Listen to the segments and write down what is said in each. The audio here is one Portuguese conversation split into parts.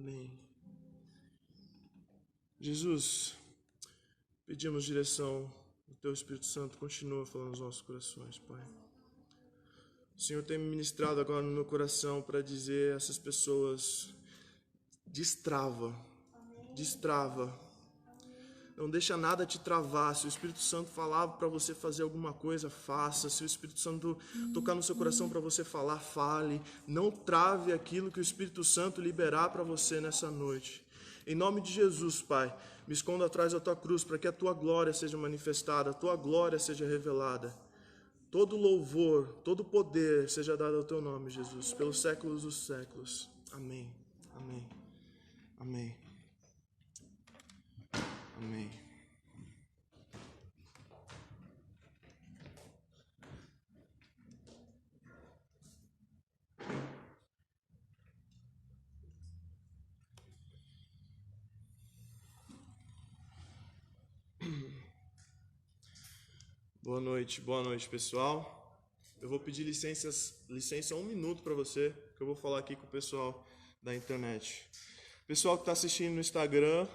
Amém. Jesus, pedimos direção do Teu Espírito Santo, continua falando nos nossos corações, Pai. O Senhor tem me ministrado agora no meu coração para dizer a essas pessoas, destrava. Não deixa nada te travar. Se o Espírito Santo falava para você fazer alguma coisa, faça. Se o Espírito Santo tocar no seu coração para você falar, fale. Não trave aquilo que o Espírito Santo liberar para você nessa noite. Em nome de Jesus, Pai, me escondo atrás da Tua cruz para que a Tua glória seja manifestada, a Tua glória seja revelada. Todo louvor, todo poder seja dado ao Teu nome, Jesus, pelos séculos dos séculos. Amém, amém, amém, amém. Boa noite, pessoal. Eu vou pedir licença 1 minuto para você, que eu vou falar aqui com o pessoal da internet. Pessoal que está assistindo no Instagram,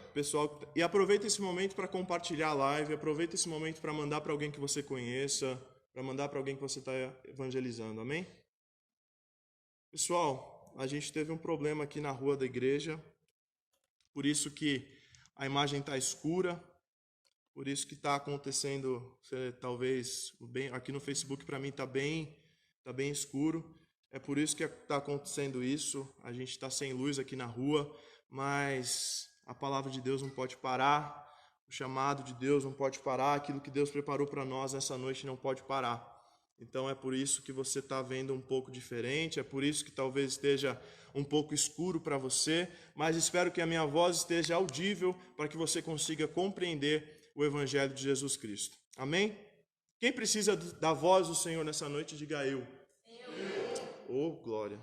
e aproveita esse momento para compartilhar a live, aproveita esse momento para mandar para alguém que você conheça, para mandar para alguém que você está evangelizando, amém? Pessoal, a gente teve um problema aqui na rua da igreja, por isso que a imagem está escura. Por isso que está acontecendo, talvez, aqui no Facebook para mim está bem escuro. É por isso que está acontecendo isso. A gente está sem luz aqui na rua, mas a palavra de Deus não pode parar. O chamado de Deus não pode parar. Aquilo que Deus preparou para nós nessa noite não pode parar. Então é por isso que você está vendo um pouco diferente. É por isso que talvez esteja um pouco escuro para você. Mas espero que a minha voz esteja audível para que você consiga compreender o Evangelho de Jesus Cristo. Amém? Quem precisa da voz do Senhor nessa noite, diga eu. Oh, glória.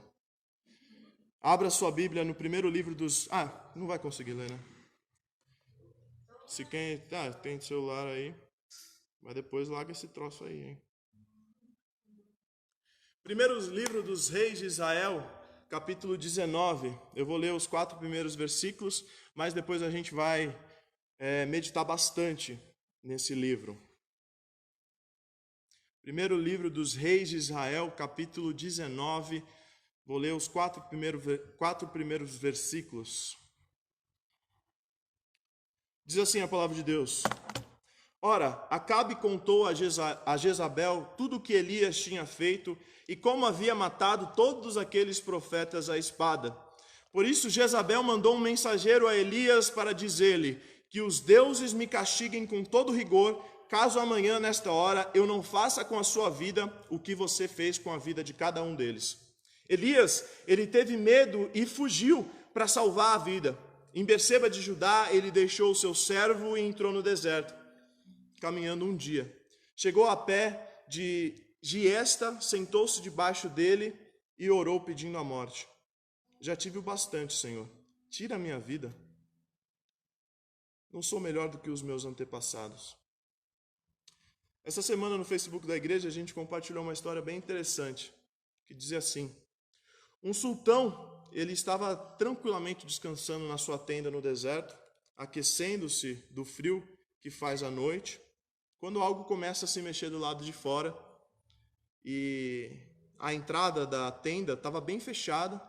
Abra sua Bíblia no primeiro livro dos... não vai conseguir ler, né? Se quem... tem celular aí, mas depois larga esse troço aí, hein? Primeiro livro dos Reis de Israel, capítulo 19. Eu vou ler os 4 primeiros versículos, mas depois a gente vai meditar bastante nesse livro. Primeiro livro dos Reis de Israel, capítulo 19. Vou ler os 4 primeiros versículos. Diz assim a palavra de Deus: Ora, Acabe contou a Jezabel tudo o que Elias tinha feito e como havia matado todos aqueles profetas à espada. Por isso Jezabel mandou um mensageiro a Elias para dizer-lhe: que os deuses me castiguem com todo rigor, caso amanhã, nesta hora, eu não faça com a sua vida o que você fez com a vida de cada um deles. Elias, ele teve medo e fugiu para salvar a vida. Em Berseba de Judá, ele deixou o seu servo e entrou no deserto, caminhando um dia. Chegou a pé de Giesta, sentou-se debaixo dele e orou pedindo a morte. Já tive o bastante, Senhor. Tira a minha vida. Não sou melhor do que os meus antepassados. Essa semana no Facebook da igreja a gente compartilhou uma história bem interessante, que dizia assim: um sultão, ele estava tranquilamente descansando na sua tenda no deserto, aquecendo-se do frio que faz à noite, quando algo começa a se mexer do lado de fora e a entrada da tenda estava bem fechada,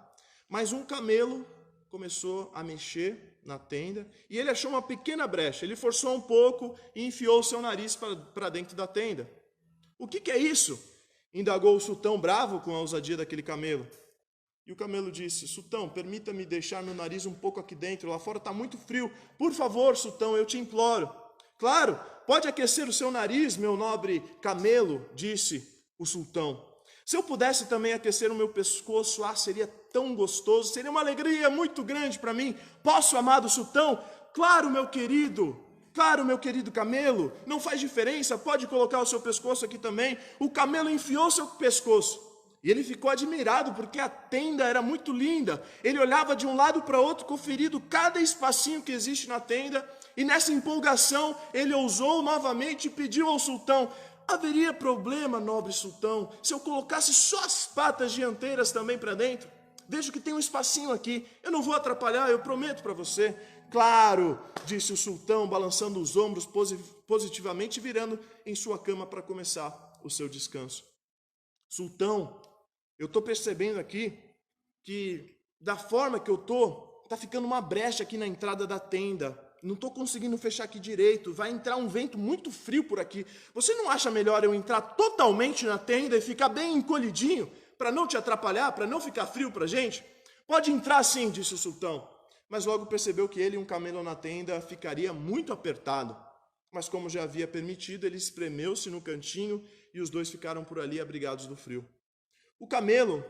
mas um camelo começou a mexer na tenda, e ele achou uma pequena brecha. Ele forçou um pouco e enfiou seu nariz para dentro da tenda. O que é isso? Indagou o sultão, bravo com a ousadia daquele camelo. E o camelo disse: sultão, permita-me deixar meu nariz um pouco aqui dentro, lá fora está muito frio. Por favor, sultão, eu te imploro. Claro, pode aquecer o seu nariz, meu nobre camelo, disse o sultão. Se eu pudesse também aquecer o meu pescoço, seria tão gostoso, seria uma alegria muito grande para mim. Posso, amado sultão? Claro, meu querido camelo, não faz diferença, pode colocar o seu pescoço aqui também. O camelo enfiou seu pescoço e ele ficou admirado porque a tenda era muito linda. Ele olhava de um lado para outro, conferindo cada espacinho que existe na tenda, e nessa empolgação ele ousou novamente e pediu ao sultão: haveria problema, nobre sultão, se eu colocasse só as patas dianteiras também para dentro? Vejo que tem um espacinho aqui. Eu não vou atrapalhar, eu prometo para você. Claro, disse o sultão, balançando os ombros positivamente e virando em sua cama para começar o seu descanso. Sultão, eu estou percebendo aqui que da forma que eu estou, está ficando uma brecha aqui na entrada da tenda. Não estou conseguindo fechar aqui direito. Vai entrar um vento muito frio por aqui. Você não acha melhor eu entrar totalmente na tenda e ficar bem encolhidinho para não te atrapalhar, para não ficar frio para a gente? Pode entrar sim, disse o sultão. Mas logo percebeu que ele e um camelo na tenda ficaria muito apertado. Mas como já havia permitido, ele espremeu-se no cantinho e os dois ficaram por ali abrigados do frio. O camelo,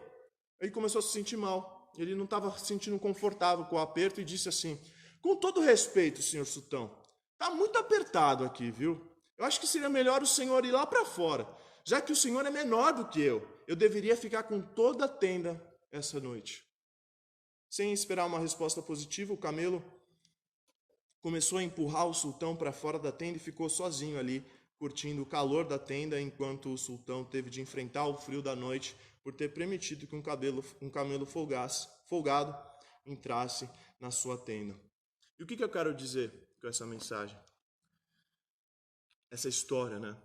ele começou a se sentir mal. Ele não estava se sentindo confortável com o aperto e disse assim: com todo respeito, senhor sultão, está muito apertado aqui, viu? Eu acho que seria melhor o senhor ir lá para fora, já que o senhor é menor do que eu. Eu deveria ficar com toda a tenda essa noite. Sem esperar uma resposta positiva, o camelo começou a empurrar o sultão para fora da tenda e ficou sozinho ali, curtindo o calor da tenda, enquanto o sultão teve de enfrentar o frio da noite por ter permitido que um camelo folgado entrasse na sua tenda. E o que eu quero dizer com essa mensagem? Essa história, né?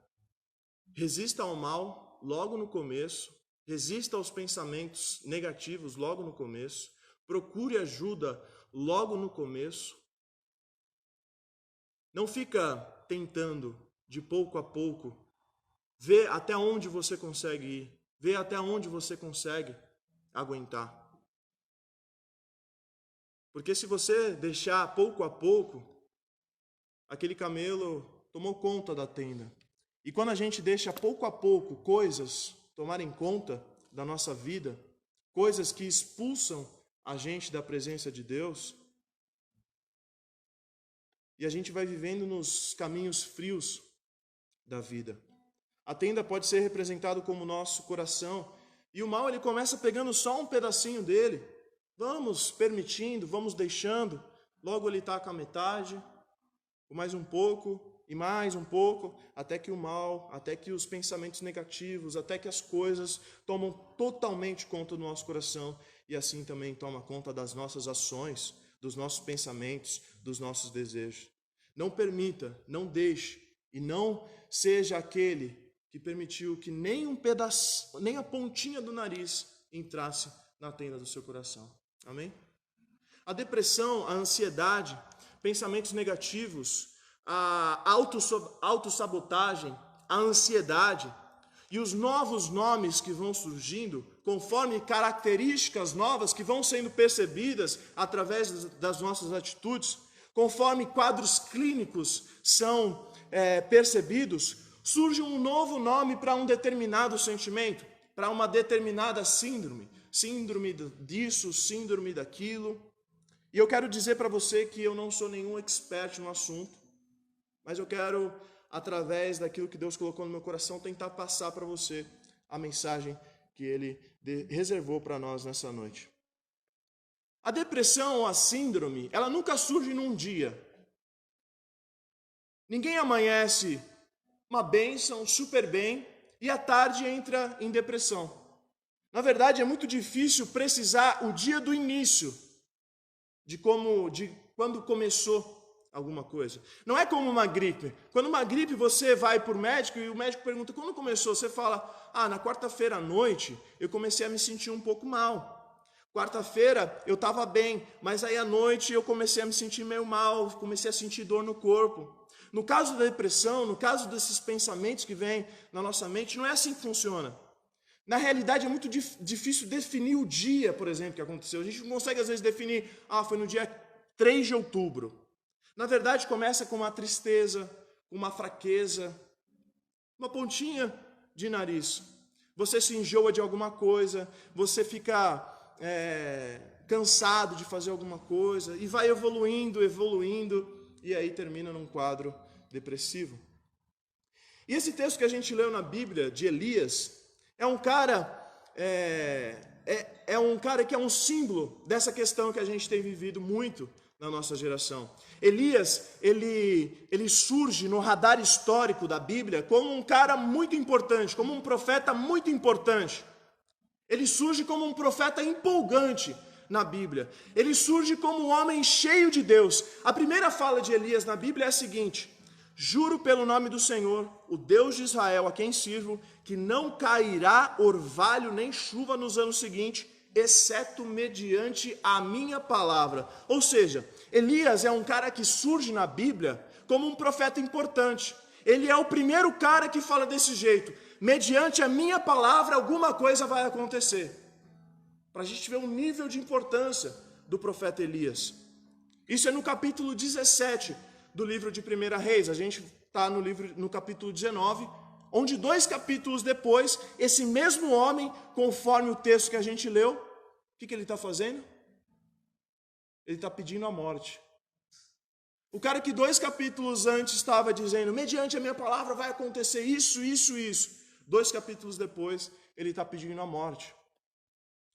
Resista ao mal logo no começo, resista aos pensamentos negativos logo no começo, procure ajuda logo no começo. Não fica tentando, de pouco a pouco, ver até onde você consegue ir, ver até onde você consegue aguentar. Porque se você deixar pouco a pouco, aquele camelo tomou conta da tenda. E quando a gente deixa pouco a pouco coisas tomarem conta da nossa vida, coisas que expulsam a gente da presença de Deus, e a gente vai vivendo nos caminhos frios da vida. A tenda pode ser representada como nosso coração, e o mal ele começa pegando só um pedacinho dele. Vamos permitindo, vamos deixando, logo ele está com a metade, mais um pouco, e mais um pouco, até que o mal, até que os pensamentos negativos, até que as coisas tomam totalmente conta do nosso coração, e assim também toma conta das nossas ações, dos nossos pensamentos, dos nossos desejos. Não permita, não deixe, e não seja aquele que permitiu que nem um pedaço, nem a pontinha do nariz entrasse na tenda do seu coração. Amém? A depressão, a ansiedade, pensamentos negativos, a autossabotagem, a ansiedade e os novos nomes que vão surgindo, conforme características novas que vão sendo percebidas através das nossas atitudes, conforme quadros clínicos são percebidos, surge um novo nome para um determinado sentimento, para uma determinada síndrome. Síndrome disso, síndrome daquilo. E eu quero dizer para você que eu não sou nenhum expert no assunto, mas eu quero, através daquilo que Deus colocou no meu coração, tentar passar para você a mensagem que Ele reservou para nós nessa noite. A depressão, a síndrome, ela nunca surge num dia. Ninguém amanhece uma bênção, super bem, e à tarde entra em depressão. Na verdade, é muito difícil precisar o dia do início, de quando começou alguma coisa. Não é como uma gripe. Quando uma gripe você vai para o médico e o médico pergunta quando começou, você fala, na quarta-feira à noite eu comecei a me sentir um pouco mal. Quarta-feira eu estava bem, mas aí à noite eu comecei a me sentir meio mal, comecei a sentir dor no corpo. No caso da depressão, no caso desses pensamentos que vêm na nossa mente, não é assim que funciona. Na realidade é muito difícil definir o dia, por exemplo, que aconteceu. A gente não consegue às vezes definir, foi no dia 3 de outubro. Na verdade começa com uma tristeza, com uma fraqueza, uma pontinha de nariz. Você se enjoa de alguma coisa, você fica cansado de fazer alguma coisa e vai evoluindo, e aí termina num quadro depressivo. E esse texto que a gente leu na Bíblia, de Elias, é um cara que é um símbolo dessa questão que a gente tem vivido muito na nossa geração. Elias, ele surge no radar histórico da Bíblia como um cara muito importante, como um profeta muito importante. Ele surge como um profeta empolgante na Bíblia. Ele surge como um homem cheio de Deus. A primeira fala de Elias na Bíblia é a seguinte: juro pelo nome do Senhor, o Deus de Israel, a quem sirvo, que não cairá orvalho nem chuva nos anos seguintes, exceto mediante a minha palavra. Ou seja, Elias é um cara que surge na Bíblia como um profeta importante. Ele é o primeiro cara que fala desse jeito: mediante a minha palavra alguma coisa vai acontecer. Para a gente ver o nível de importância do profeta Elias. Isso é no capítulo 17 do livro de 1 Reis. A gente está no capítulo 19, onde 2 capítulos depois, esse mesmo homem, conforme o texto que a gente leu, o que ele está fazendo? Ele está pedindo a morte. O cara que 2 capítulos antes estava dizendo: mediante a minha palavra vai acontecer isso, isso, isso. 2 capítulos depois, ele está pedindo a morte.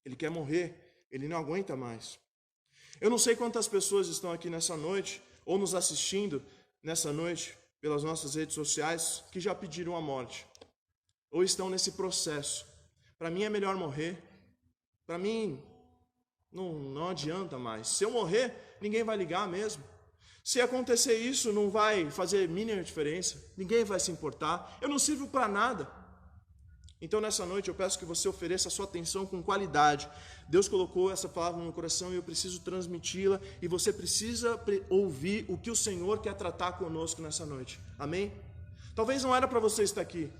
Ele quer morrer, ele não aguenta mais. Eu não sei quantas pessoas estão aqui nessa noite, ou nos assistindo nessa noite, pelas nossas redes sociais, que já pediram a morte, ou estão nesse processo. Para mim é melhor morrer, para mim não adianta mais. Se eu morrer, ninguém vai ligar mesmo. Se acontecer isso, não vai fazer mínima diferença, ninguém vai se importar, eu não sirvo para nada. Então, nessa noite, eu peço que você ofereça a sua atenção com qualidade. Deus colocou essa palavra no meu coração e eu preciso transmiti-la. E você precisa ouvir o que o Senhor quer tratar conosco nessa noite. Amém? Talvez não era para você estar aqui.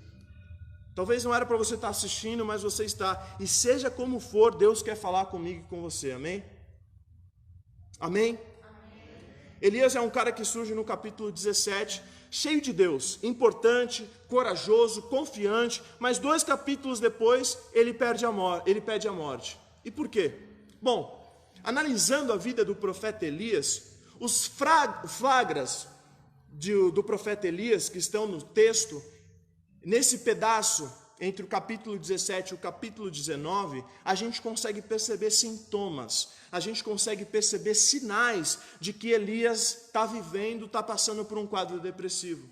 Talvez não era para você estar assistindo, mas você está. E seja como for, Deus quer falar comigo e com você. Amém? Amém? Elias é um cara que surge no capítulo 17, cheio de Deus, importante, corajoso, confiante, mas 2 capítulos depois ele pede a morte. E por quê? Bom, analisando a vida do profeta Elias, os flagras do profeta Elias que estão no texto, nesse pedaço entre o capítulo 17 e o capítulo 19, a gente consegue perceber sintomas, a gente consegue perceber sinais de que Elias está vivendo, está passando por um quadro depressivo.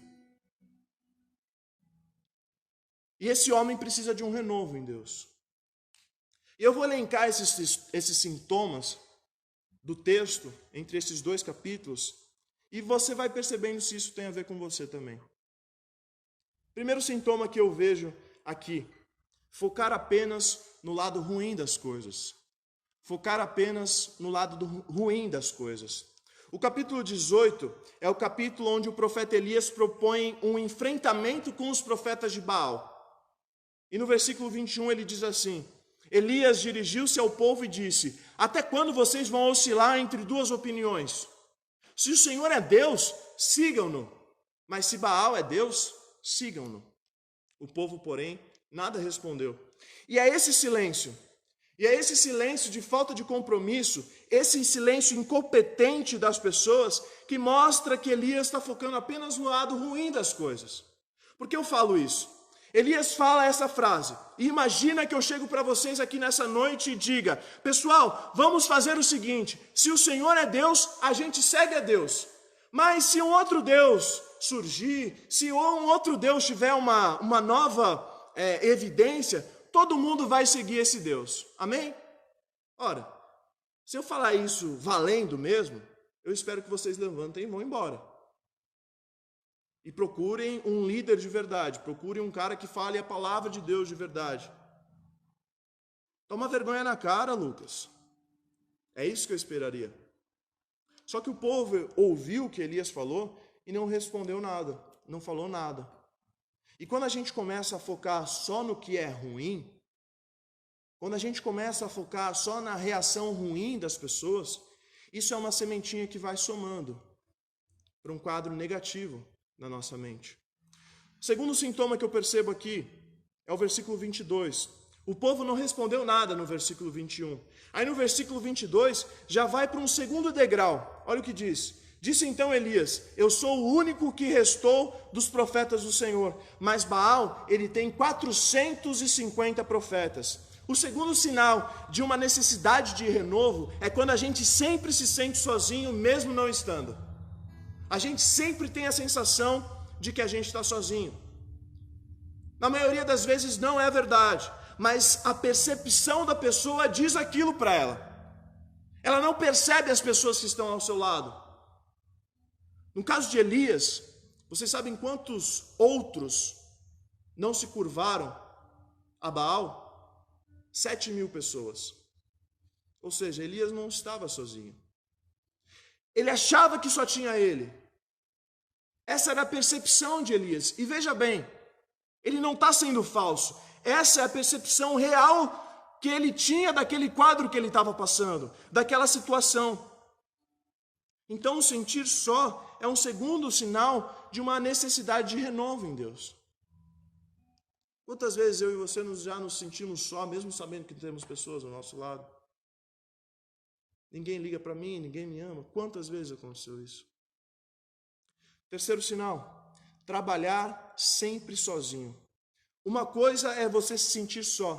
E esse homem precisa de um renovo em Deus. E eu vou elencar esses sintomas do texto, entre esses 2 capítulos, e você vai percebendo se isso tem a ver com você também. Primeiro sintoma que eu vejo aqui: focar apenas no lado ruim das coisas. Focar apenas no lado ruim das coisas. O capítulo 18 é o capítulo onde o profeta Elias propõe um enfrentamento com os profetas de Baal. E no versículo 21 ele diz assim: Elias dirigiu-se ao povo e disse: até quando vocês vão oscilar entre 2 opiniões? Se o Senhor é Deus, sigam-no. Mas se Baal é Deus, sigam-no. O povo, porém, nada respondeu. E é esse silêncio de falta de compromisso, esse silêncio incompetente das pessoas, que mostra que Elias está focando apenas no lado ruim das coisas. Por que eu falo isso? Elias fala essa frase: e imagina que eu chego para vocês aqui nessa noite e diga: pessoal, vamos fazer o seguinte, se o Senhor é Deus, a gente segue a Deus. Mas se um outro Deus surgir, se um outro Deus tiver uma nova evidência, todo mundo vai seguir esse Deus. Amém? Ora, se eu falar isso valendo mesmo, eu espero que vocês levantem e vão embora. E procurem um líder de verdade, procurem um cara que fale a palavra de Deus de verdade. Toma vergonha na cara, Lucas. É isso que eu esperaria. Só que o povo ouviu o que Elias falou e não respondeu nada, não falou nada. E quando a gente começa a focar só no que é ruim, quando a gente começa a focar só na reação ruim das pessoas, isso é uma sementinha que vai somando para um quadro negativo na nossa mente. O segundo sintoma que eu percebo aqui é o versículo 22. O povo não respondeu nada no versículo 21. Aí no versículo 22 já vai para um segundo degrau. Olha o que diz. Disse então Elias: eu sou o único que restou dos profetas do Senhor, mas Baal, ele tem 450 profetas. O segundo sinal de uma necessidade de renovo é quando a gente sempre se sente sozinho, mesmo não estando. A gente sempre tem a sensação de que a gente está sozinho. Na maioria das vezes não é verdade, mas a percepção da pessoa diz aquilo para ela. Ela não percebe as pessoas que estão ao seu lado. No caso de Elias, vocês sabem quantos outros não se curvaram a Baal? 7.000 pessoas. Ou seja, Elias não estava sozinho. Ele achava que só tinha ele. Essa era a percepção de Elias. E veja bem, ele não está sendo falso. Essa é a percepção real que ele tinha daquele quadro que ele estava passando, daquela situação. Então, o sentir só é um segundo sinal de uma necessidade de renovo em Deus. Quantas vezes eu e você já nos sentimos só, mesmo sabendo que temos pessoas ao nosso lado? Ninguém liga para mim, ninguém me ama. Quantas vezes aconteceu isso? Terceiro sinal, trabalhar sempre sozinho. Uma coisa é você se sentir só,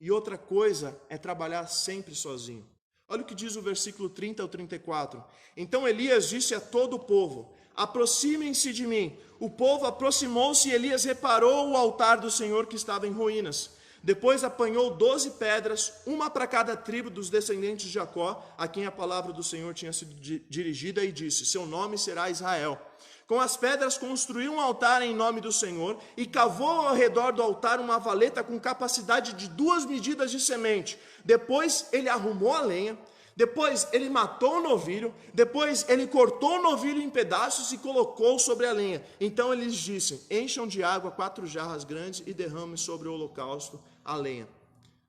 e outra coisa é trabalhar sempre sozinho. Olha o que diz o versículo 30 ao 34. Então Elias disse a todo o povo: aproximem-se de mim. O povo aproximou-se e Elias reparou o altar do Senhor que estava em ruínas. Depois apanhou 12 pedras, uma para cada tribo dos descendentes de Jacó, a quem a palavra do Senhor tinha sido dirigida, e disse: seu nome será Israel. Com as pedras construiu um altar em nome do Senhor e cavou ao redor do altar uma valeta com capacidade de 2 medidas de semente. Depois ele arrumou a lenha, depois ele matou o novilho, depois ele cortou o novilho em pedaços e colocou sobre a lenha. Então eles disseram: encham de água 4 jarras grandes e derramem sobre o holocausto a lenha.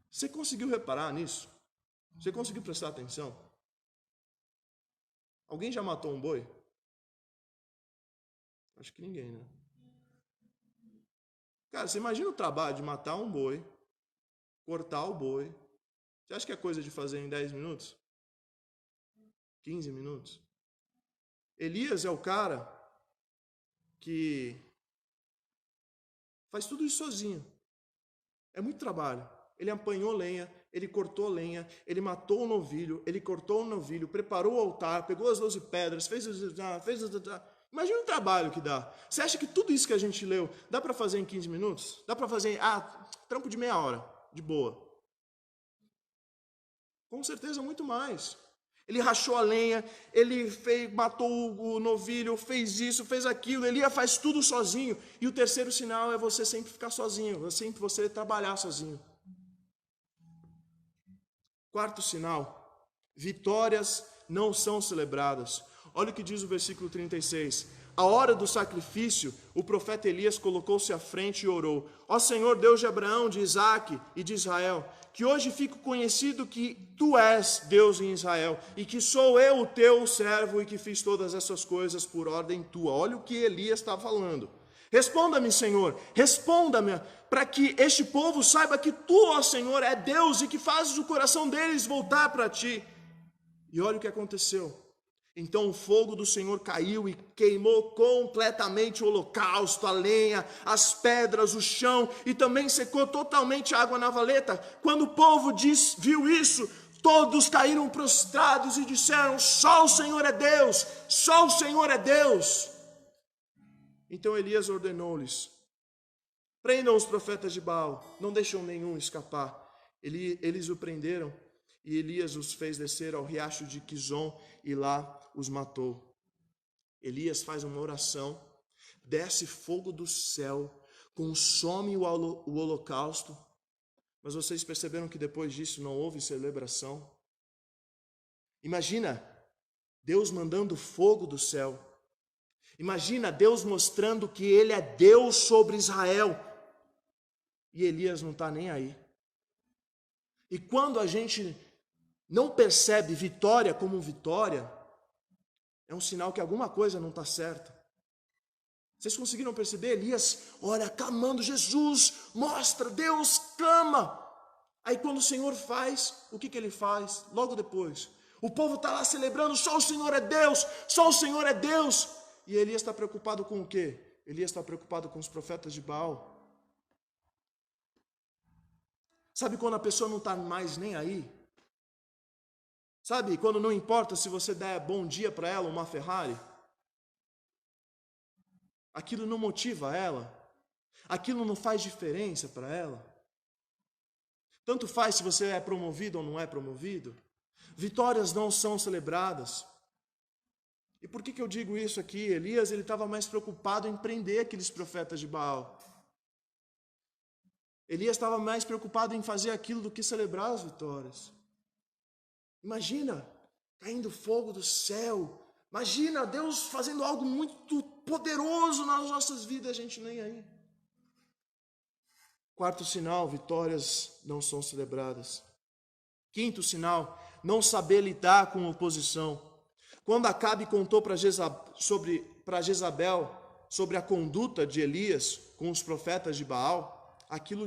Você conseguiu reparar nisso? Você conseguiu prestar atenção? Alguém já matou um boi? Acho que ninguém, né? Cara, você imagina o trabalho de matar um boi, cortar o boi. Você acha que é coisa de fazer em 10 minutos? 15 minutos? Elias é o cara que faz tudo isso sozinho. É muito trabalho. Ele apanhou lenha, ele cortou lenha, ele matou o novilho, ele cortou o novilho, preparou o altar, pegou as 12 pedras, fez. Imagina o trabalho que dá. Você acha que tudo isso que a gente leu dá para fazer em 15 minutos? Dá para fazer, trampo de meia hora, de boa. Com certeza muito mais. Ele rachou a lenha, ele matou o novilho, fez isso, fez aquilo. Elias faz tudo sozinho. E o terceiro sinal é você sempre ficar sozinho, você trabalhar sozinho. Quarto sinal, vitórias não são celebradas. Olha o que diz o versículo 36. A hora do sacrifício, o profeta Elias colocou-se à frente e orou: ó Senhor, Deus de Abraão, de Isaque e de Israel, que hoje fico conhecido que tu és Deus em Israel, e que sou eu o teu servo e que fiz todas essas coisas por ordem tua. Olha o que Elias está falando. Responda-me, Senhor, responda-me, para que este povo saiba que tu, ó Senhor, é Deus e que fazes o coração deles voltar para ti. E olha o que aconteceu. Então o fogo do Senhor caiu e queimou completamente o holocausto, a lenha, as pedras, o chão, e também secou totalmente a água na valeta. Quando o povo viu isso, todos caíram prostrados e disseram: só o Senhor é Deus, só o Senhor é Deus. Então Elias ordenou-lhes: prendam os profetas de Baal, não deixam nenhum escapar. Eles o prenderam e Elias os fez descer ao riacho de Quizon e lá os matou. Elias faz uma oração, desce fogo do céu, consome o holocausto. Mas vocês perceberam que depois disso não houve celebração? Imagina Deus mandando fogo do céu. Imagina Deus mostrando que Ele é Deus sobre Israel. E Elias não está nem aí. E quando a gente não percebe vitória como vitória, é um sinal que alguma coisa não está certa. Vocês conseguiram perceber? Elias ora clamando: Jesus, mostra, Deus, clama. Aí quando o Senhor faz, o que ele faz? Logo depois, o povo está lá celebrando: só o Senhor é Deus, só o Senhor é Deus. E Elias está preocupado com o quê? Elias está preocupado com os profetas de Baal. Sabe quando a pessoa não está mais nem aí? Sabe quando não importa se você der bom dia para ela, uma Ferrari? Aquilo não motiva ela, aquilo não faz diferença para ela. Tanto faz se você é promovido ou não é promovido. Vitórias não são celebradas. E por que eu digo isso aqui? Elias ele estava mais preocupado em prender aqueles profetas de Baal. Elias estava mais preocupado em fazer aquilo do que celebrar as vitórias. Imagina, caindo fogo do céu. Imagina Deus fazendo algo muito poderoso nas nossas vidas, a gente nem aí. Quarto sinal, vitórias não são celebradas. Quinto sinal, não saber lidar com oposição. Quando Acabe contou para Jezabel sobre a conduta de Elias com os profetas de Baal, aquilo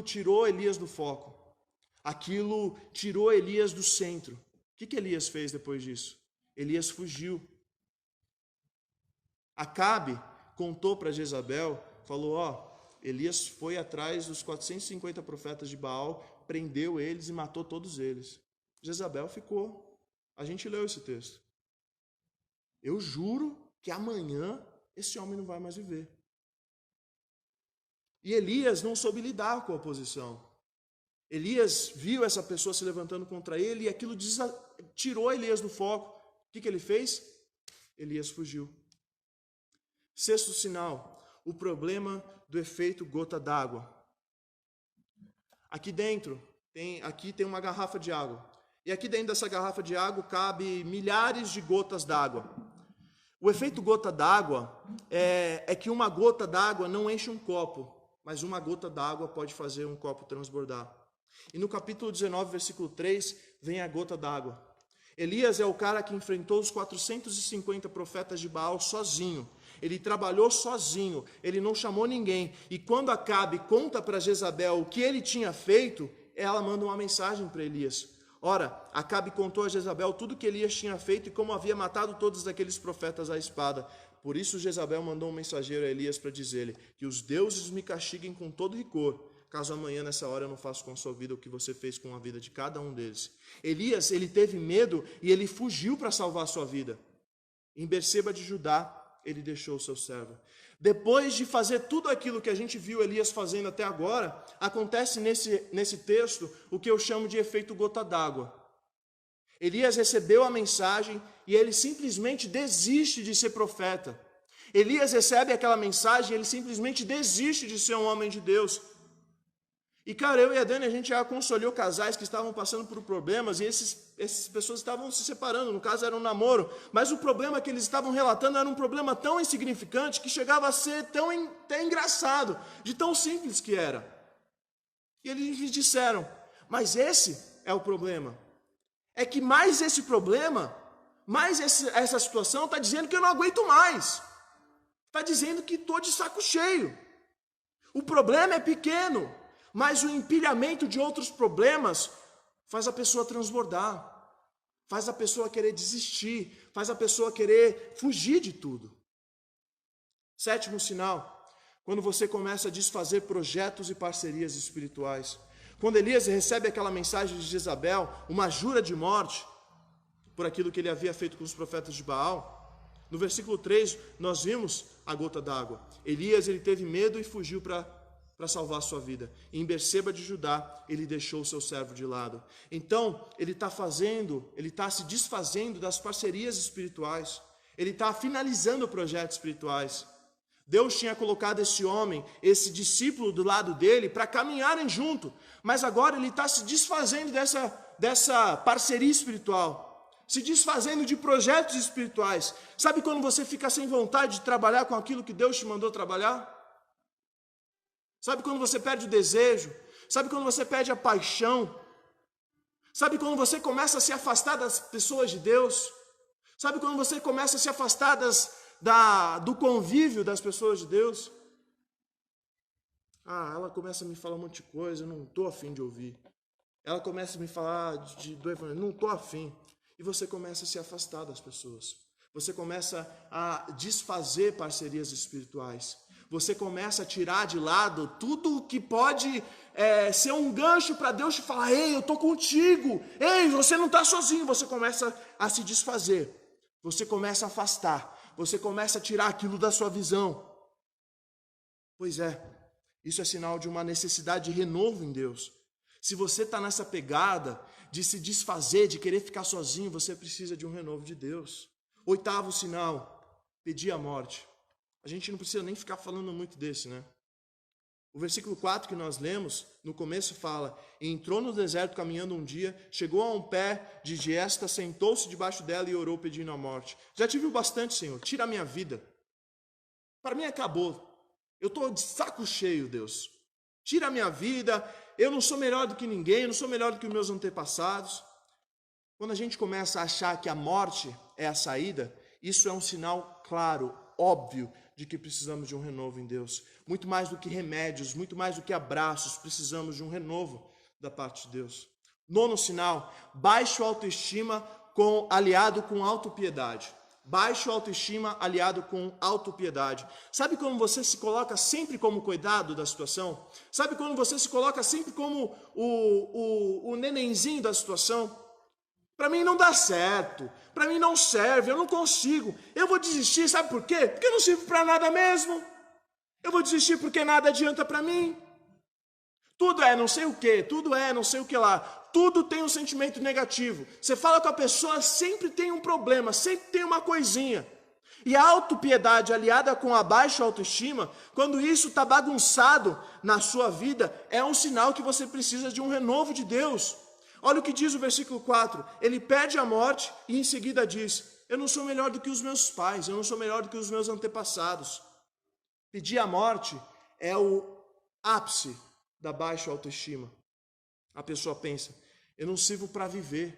tirou Elias do foco. Aquilo tirou Elias do centro. O que Elias fez depois disso? Elias fugiu. Acabe contou para Jezabel, falou, Elias foi atrás dos 450 profetas de Baal, prendeu eles e matou todos eles. Jezabel ficou. A gente leu esse texto. Eu juro que amanhã esse homem não vai mais viver. E Elias não soube lidar com a oposição. Elias viu essa pessoa se levantando contra ele e aquilo tirou Elias do foco. O que ele fez? Elias fugiu. Sexto sinal, o problema do efeito gota d'água. Aqui dentro, tem uma garrafa de água. E aqui dentro dessa garrafa de água cabe milhares de gotas d'água. O efeito gota d'água é que uma gota d'água não enche um copo, mas uma gota d'água pode fazer um copo transbordar. E no capítulo 19, versículo 3, vem a gota d'água. Elias é o cara que enfrentou os 450 profetas de Baal sozinho. Ele trabalhou sozinho, ele não chamou ninguém. E quando Acabe conta para Jezabel o que ele tinha feito, ela manda uma mensagem para Elias. Ora, Acabe contou a Jezabel tudo o que Elias tinha feito e como havia matado todos aqueles profetas à espada. Por isso Jezabel mandou um mensageiro a Elias para dizer-lhe que os deuses me castiguem com todo rigor, caso amanhã nessa hora eu não faça com a sua vida o que você fez com a vida de cada um deles. Elias, ele teve medo e ele fugiu para salvar a sua vida. Em Berseba de Judá, ele deixou o seu servo. Depois de fazer tudo aquilo que a gente viu Elias fazendo até agora, acontece nesse texto o que eu chamo de efeito gota d'água. Elias recebeu a mensagem e ele simplesmente desiste de ser profeta. Elias recebe aquela mensagem e ele simplesmente desiste de ser um homem de Deus. E cara, eu e a Dani, a gente já aconselhou casais que estavam passando por problemas e essas pessoas estavam se separando, no caso era um namoro, mas o problema que eles estavam relatando era um problema tão insignificante que chegava a ser até engraçado, de tão simples que era. E eles disseram, mas esse é o problema. É que mais esse problema, mais essa situação está dizendo que eu não aguento mais. Está dizendo que estou de saco cheio. O problema é pequeno, mas o empilhamento de outros problemas faz a pessoa transbordar, faz a pessoa querer desistir, faz a pessoa querer fugir de tudo. Sétimo sinal, quando você começa a desfazer projetos e parcerias espirituais. Quando Elias recebe aquela mensagem de Jezabel, uma jura de morte, por aquilo que ele havia feito com os profetas de Baal, no versículo 3, nós vimos a gota d'água. Elias, ele teve medo e fugiu para salvar a sua vida. Em Berseba de Judá, ele deixou o seu servo de lado. Então, ele está se desfazendo das parcerias espirituais. Ele está finalizando projetos espirituais. Deus tinha colocado esse homem, esse discípulo do lado dele, para caminharem junto. Mas agora ele está se desfazendo dessa parceria espiritual. Se desfazendo de projetos espirituais. Sabe quando você fica sem vontade de trabalhar com aquilo que Deus te mandou trabalhar? Sabe quando você perde o desejo? Sabe quando você perde a paixão? Sabe quando você começa a se afastar das pessoas de Deus? Sabe quando você começa a se afastar do convívio das pessoas de Deus? Ela começa a me falar um monte de coisa, eu não estou afim de ouvir. Ela começa a me falar do evangelho, não estou afim. E você começa a se afastar das pessoas. Você começa a desfazer parcerias espirituais. Você começa a tirar de lado tudo que pode ser um gancho para Deus te falar, ei, eu estou contigo, ei, você não está sozinho. Você começa a se desfazer, você começa a afastar, você começa a tirar aquilo da sua visão. Pois é, Isso é sinal de uma necessidade de renovo em Deus. Se você está nessa pegada de se desfazer, de querer ficar sozinho, você precisa de um renovo de Deus. 8º sinal, pedir a morte. A gente não precisa nem ficar falando muito desse, né? O versículo 4 que nós lemos, no começo fala: entrou no deserto caminhando um dia, chegou a um pé de giesta, sentou-se debaixo dela e orou pedindo a morte. Já te viu bastante, Senhor, tira a minha vida. Para mim acabou. Eu estou de saco cheio, Deus. Tira a minha vida, eu não sou melhor do que ninguém, eu não sou melhor do que os meus antepassados. Quando a gente começa a achar que a morte é a saída, isso é um sinal claro, óbvio, de que precisamos de um renovo em Deus. Muito mais do que remédios, muito mais do que abraços, precisamos de um renovo da parte de Deus. 9º sinal, baixo autoestima aliado com autopiedade. Baixo autoestima aliado com autopiedade. Sabe quando você se coloca sempre como cuidado da situação? Sabe quando você se coloca sempre como o nenenzinho da situação? Para mim não dá certo, para mim não serve, eu não consigo, eu vou desistir, sabe por quê? Porque eu não sirvo para nada mesmo. Eu vou desistir porque nada adianta para mim. Tudo é não sei o que, tudo é não sei o que lá, tudo tem um sentimento negativo. Você fala com a pessoa, sempre tem um problema, sempre tem uma coisinha. E a autopiedade aliada com a baixa autoestima, quando isso está bagunçado na sua vida, é um sinal que você precisa de um renovo de Deus. Olha o que diz o versículo 4, ele pede a morte e em seguida diz: eu não sou melhor do que os meus pais, eu não sou melhor do que os meus antepassados. Pedir a morte é o ápice da baixa autoestima. A pessoa pensa: eu não sirvo para viver,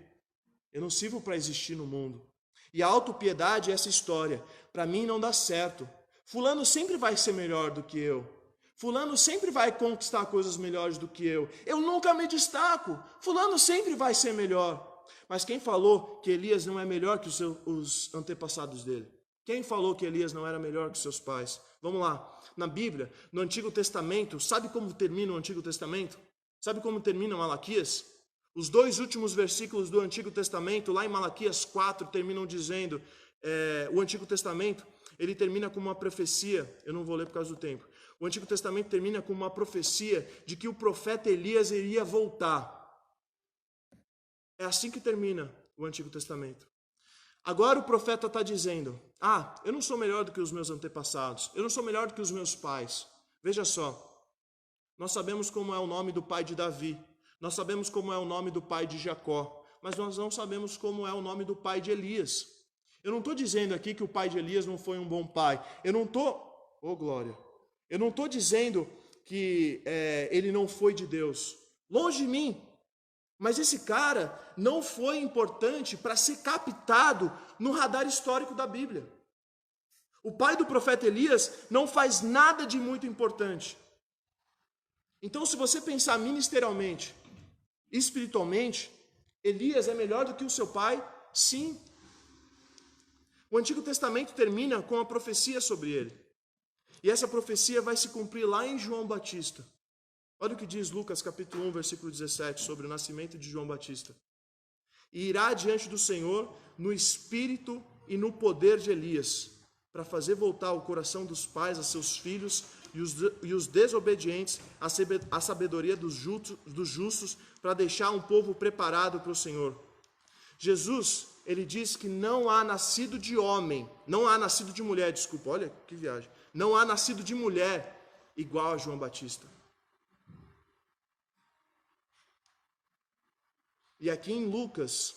eu não sirvo para existir no mundo. E a autopiedade é essa história: para mim não dá certo, fulano sempre vai ser melhor do que eu. Fulano sempre vai conquistar coisas melhores do que eu nunca me destaco, fulano sempre vai ser melhor. Mas quem falou que Elias não é melhor que os antepassados dele? Quem falou que Elias não era melhor que seus pais? Vamos lá, na Bíblia, no Antigo Testamento, sabe como termina o Antigo Testamento? Sabe como termina Malaquias? Os 2 últimos versículos do Antigo Testamento, lá em Malaquias 4, terminam dizendo, o Antigo Testamento, ele termina com uma profecia, eu não vou ler por causa do tempo. O Antigo Testamento termina com uma profecia de que o profeta Elias iria voltar. É assim que termina o Antigo Testamento. Agora o profeta está dizendo: eu não sou melhor do que os meus antepassados, eu não sou melhor do que os meus pais. Veja só, nós sabemos como é o nome do pai de Davi, nós sabemos como é o nome do pai de Jacó, mas nós não sabemos como é o nome do pai de Elias. Eu não estou dizendo aqui que o pai de Elias não foi um bom pai, eu não estou dizendo que ele não foi de Deus, longe de mim. Mas esse cara não foi importante para ser captado no radar histórico da Bíblia. O pai do profeta Elias não faz nada de muito importante. Então, se você pensar ministerialmente, espiritualmente, Elias é melhor do que o seu pai? Sim. O Antigo Testamento termina com a profecia sobre ele. E essa profecia vai se cumprir lá em João Batista. Olha o que diz Lucas capítulo 1, versículo 17, sobre o nascimento de João Batista. E irá diante do Senhor no espírito e no poder de Elias, para fazer voltar o coração dos pais a seus filhos e os desobedientes à sabedoria dos justos, para deixar um povo preparado para o Senhor. Jesus, ele diz que não há nascido de homem, não há nascido de mulher, desculpa, olha que viagem. Não há nascido de mulher igual a João Batista. E aqui em Lucas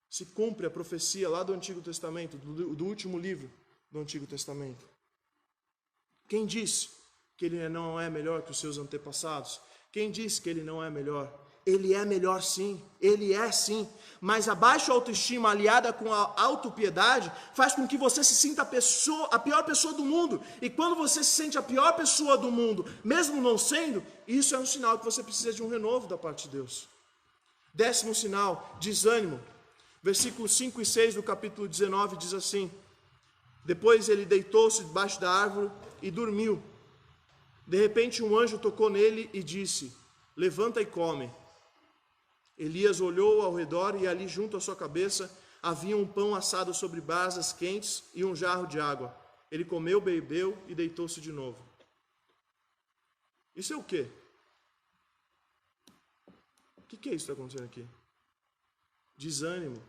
se cumpre a profecia lá do Antigo Testamento, do último livro do Antigo Testamento. Quem disse que ele não é melhor que os seus antepassados? Quem disse que ele não é melhor? Ele é melhor sim, ele é sim. Mas a baixa autoestima aliada com a autopiedade faz com que você se sinta a pior pessoa do mundo. E quando você se sente a pior pessoa do mundo, mesmo não sendo, isso é um sinal que você precisa de um renovo da parte de Deus. 10º sinal, desânimo. Versículos 5 e 6 do capítulo 19 diz assim: depois ele deitou-se debaixo da árvore e dormiu. De repente um anjo tocou nele e disse: levanta e come. Elias olhou ao redor e ali junto à sua cabeça havia um pão assado sobre brasas quentes e um jarro de água. Ele comeu, bebeu e deitou-se de novo. Isso é o quê? O que é isso que está acontecendo aqui? Desânimo.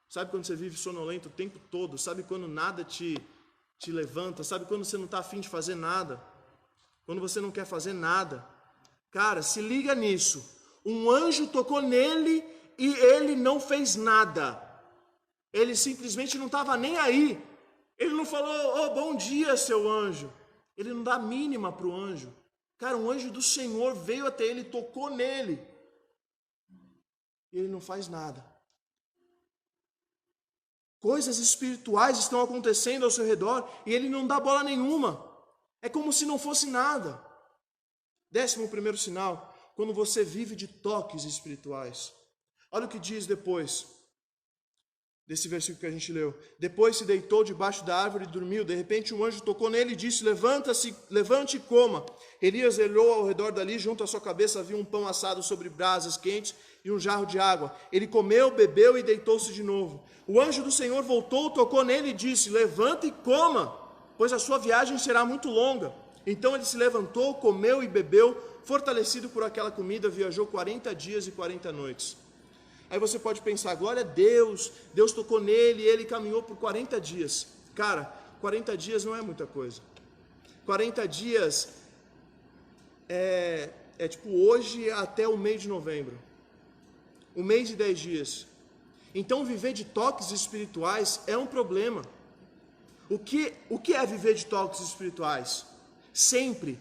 Sabe quando você vive sonolento o tempo todo? Sabe quando nada te levanta? Sabe quando você não está afim de fazer nada? Quando você não quer fazer nada? Cara, se liga nisso. Um anjo tocou nele e ele não fez nada. Ele simplesmente não estava nem aí. Ele não falou, oh, bom dia, seu anjo. Ele não dá a mínima para o anjo. Cara, um anjo do Senhor veio até ele, tocou nele. E ele não faz nada. Coisas espirituais estão acontecendo ao seu redor e ele não dá bola nenhuma. É como se não fosse nada. 11º sinal, quando você vive de toques espirituais. Olha o que diz depois desse versículo que a gente leu. Depois se deitou debaixo da árvore e dormiu. De repente um anjo tocou nele e disse, levante e coma. Elias olhou ao redor dali, junto à sua cabeça havia um pão assado sobre brasas quentes e um jarro de água. Ele comeu, bebeu e deitou-se de novo. O anjo do Senhor voltou, tocou nele e disse, levanta e coma, pois a sua viagem será muito longa. Então ele se levantou, comeu e bebeu, fortalecido por aquela comida, viajou 40 dias e 40 noites. Aí você pode pensar, glória a Deus, Deus tocou nele e ele caminhou por 40 dias. Cara, 40 dias não é muita coisa. 40 dias é tipo hoje até o mês de novembro. Um mês e 10 dias. Então viver de toques espirituais é um problema. O que é viver de toques espirituais? Sempre,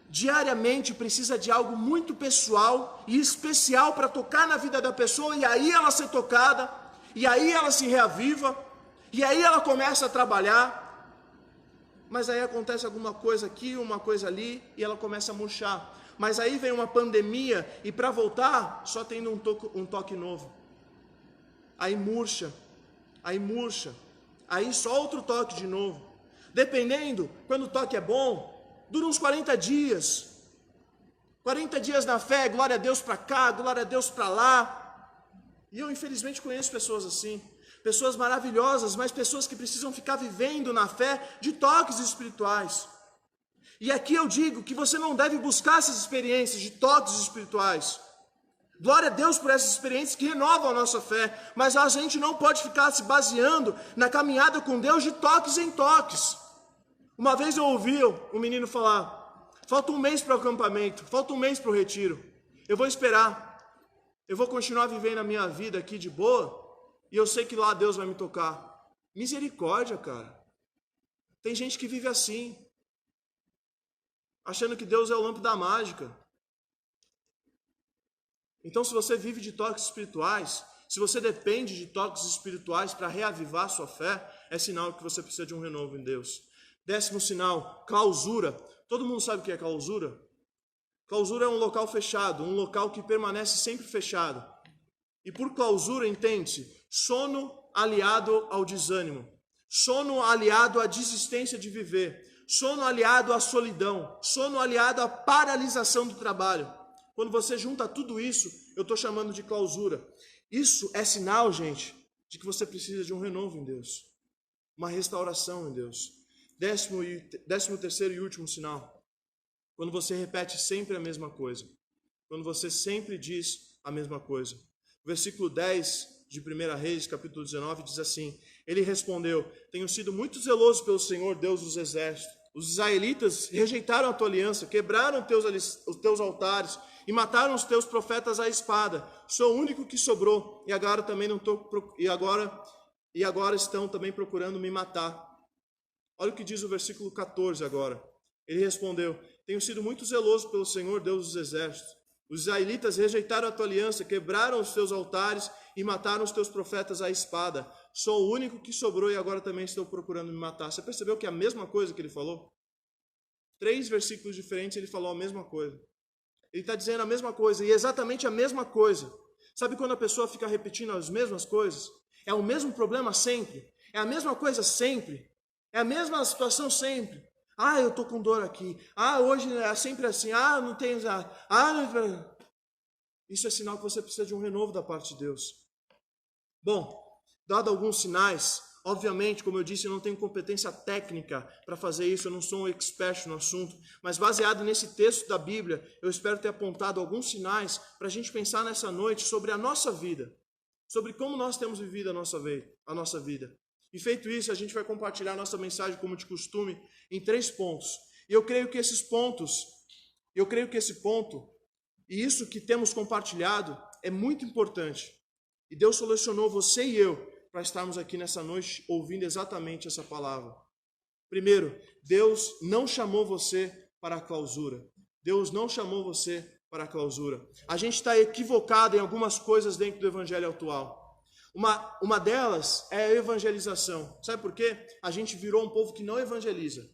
diariamente precisa de algo muito pessoal e especial para tocar na vida da pessoa e aí ela ser tocada, e aí ela se reaviva, e aí ela começa a trabalhar, mas aí acontece alguma coisa aqui, uma coisa ali e ela começa a murchar. Mas aí vem uma pandemia e para voltar só tem um toque novo. Aí murcha, aí só outro toque de novo. Dependendo, quando o toque é bom, dura uns 40 dias. 40 dias na fé, glória a Deus para cá, glória a Deus para lá. E eu infelizmente conheço pessoas assim. Pessoas maravilhosas, mas pessoas que precisam ficar vivendo na fé de toques espirituais. E aqui eu digo que você não deve buscar essas experiências de toques espirituais. Glória a Deus por essas experiências que renovam a nossa fé, mas a gente não pode ficar se baseando na caminhada com Deus de toques em toques. Uma vez eu ouvi um menino falar, falta um mês para o acampamento, falta um mês para o retiro. Eu vou esperar, eu vou continuar vivendo a minha vida aqui de boa, e eu sei que lá Deus vai me tocar. Misericórdia, cara. Tem gente que vive assim, achando que Deus é o lâmpada mágica. Então, se você vive de toques espirituais, se você depende de toques espirituais para reavivar sua fé, é sinal que você precisa de um renovo em Deus. 10º sinal, clausura. Todo mundo sabe o que é clausura? Clausura é um local fechado, um local que permanece sempre fechado. E por clausura, entende-se, sono aliado ao desânimo, sono aliado à desistência de viver, sono aliado à solidão, sono aliado à paralisação do trabalho. Quando você junta tudo isso, eu estou chamando de clausura. Isso é sinal, gente, de que você precisa de um renovo em Deus, uma restauração em Deus. 13º e último sinal, quando você repete sempre a mesma coisa, quando você sempre diz a mesma coisa. O versículo 10 de 1 Reis, capítulo 19, diz assim, ele respondeu, tenho sido muito zeloso pelo Senhor, Deus dos exércitos. Os israelitas rejeitaram a tua aliança, quebraram os teus altares e mataram os teus profetas à espada. Sou o único que sobrou e agora também agora estão também procurando me matar. Olha o que diz o versículo 14 agora. Ele respondeu, tenho sido muito zeloso pelo Senhor, Deus dos exércitos. Os israelitas rejeitaram a tua aliança, quebraram os teus altares e mataram os teus profetas à espada. Sou o único que sobrou e agora também estão procurando me matar. Você percebeu que é a mesma coisa que ele falou? 3 versículos diferentes ele falou a mesma coisa. Ele está dizendo a mesma coisa e exatamente a mesma coisa. Sabe quando a pessoa fica repetindo as mesmas coisas? É o mesmo problema sempre. É a mesma coisa sempre. É a mesma situação sempre. Ah, eu estou com dor aqui. Ah, hoje é sempre assim. Ah, não tenho... não... Isso é sinal que você precisa de um renovo da parte de Deus. Bom, dado alguns sinais, obviamente, como eu disse, eu não tenho competência técnica para fazer isso, eu não sou um expert no assunto, mas baseado nesse texto da Bíblia, eu espero ter apontado alguns sinais para a gente pensar nessa noite sobre a nossa vida, sobre como nós temos vivido a nossa vida. E feito isso, a gente vai compartilhar a nossa mensagem, como de costume, em 3 pontos. E eu creio que esse ponto, e isso que temos compartilhado, é muito importante. E Deus selecionou você e eu para estarmos aqui nessa noite ouvindo exatamente essa palavra. Primeiro, Deus não chamou você para a clausura. Deus não chamou você para a clausura. A gente está equivocado em algumas coisas dentro do evangelho atual. Uma delas é a evangelização. Sabe por quê? A gente virou um povo que não evangeliza.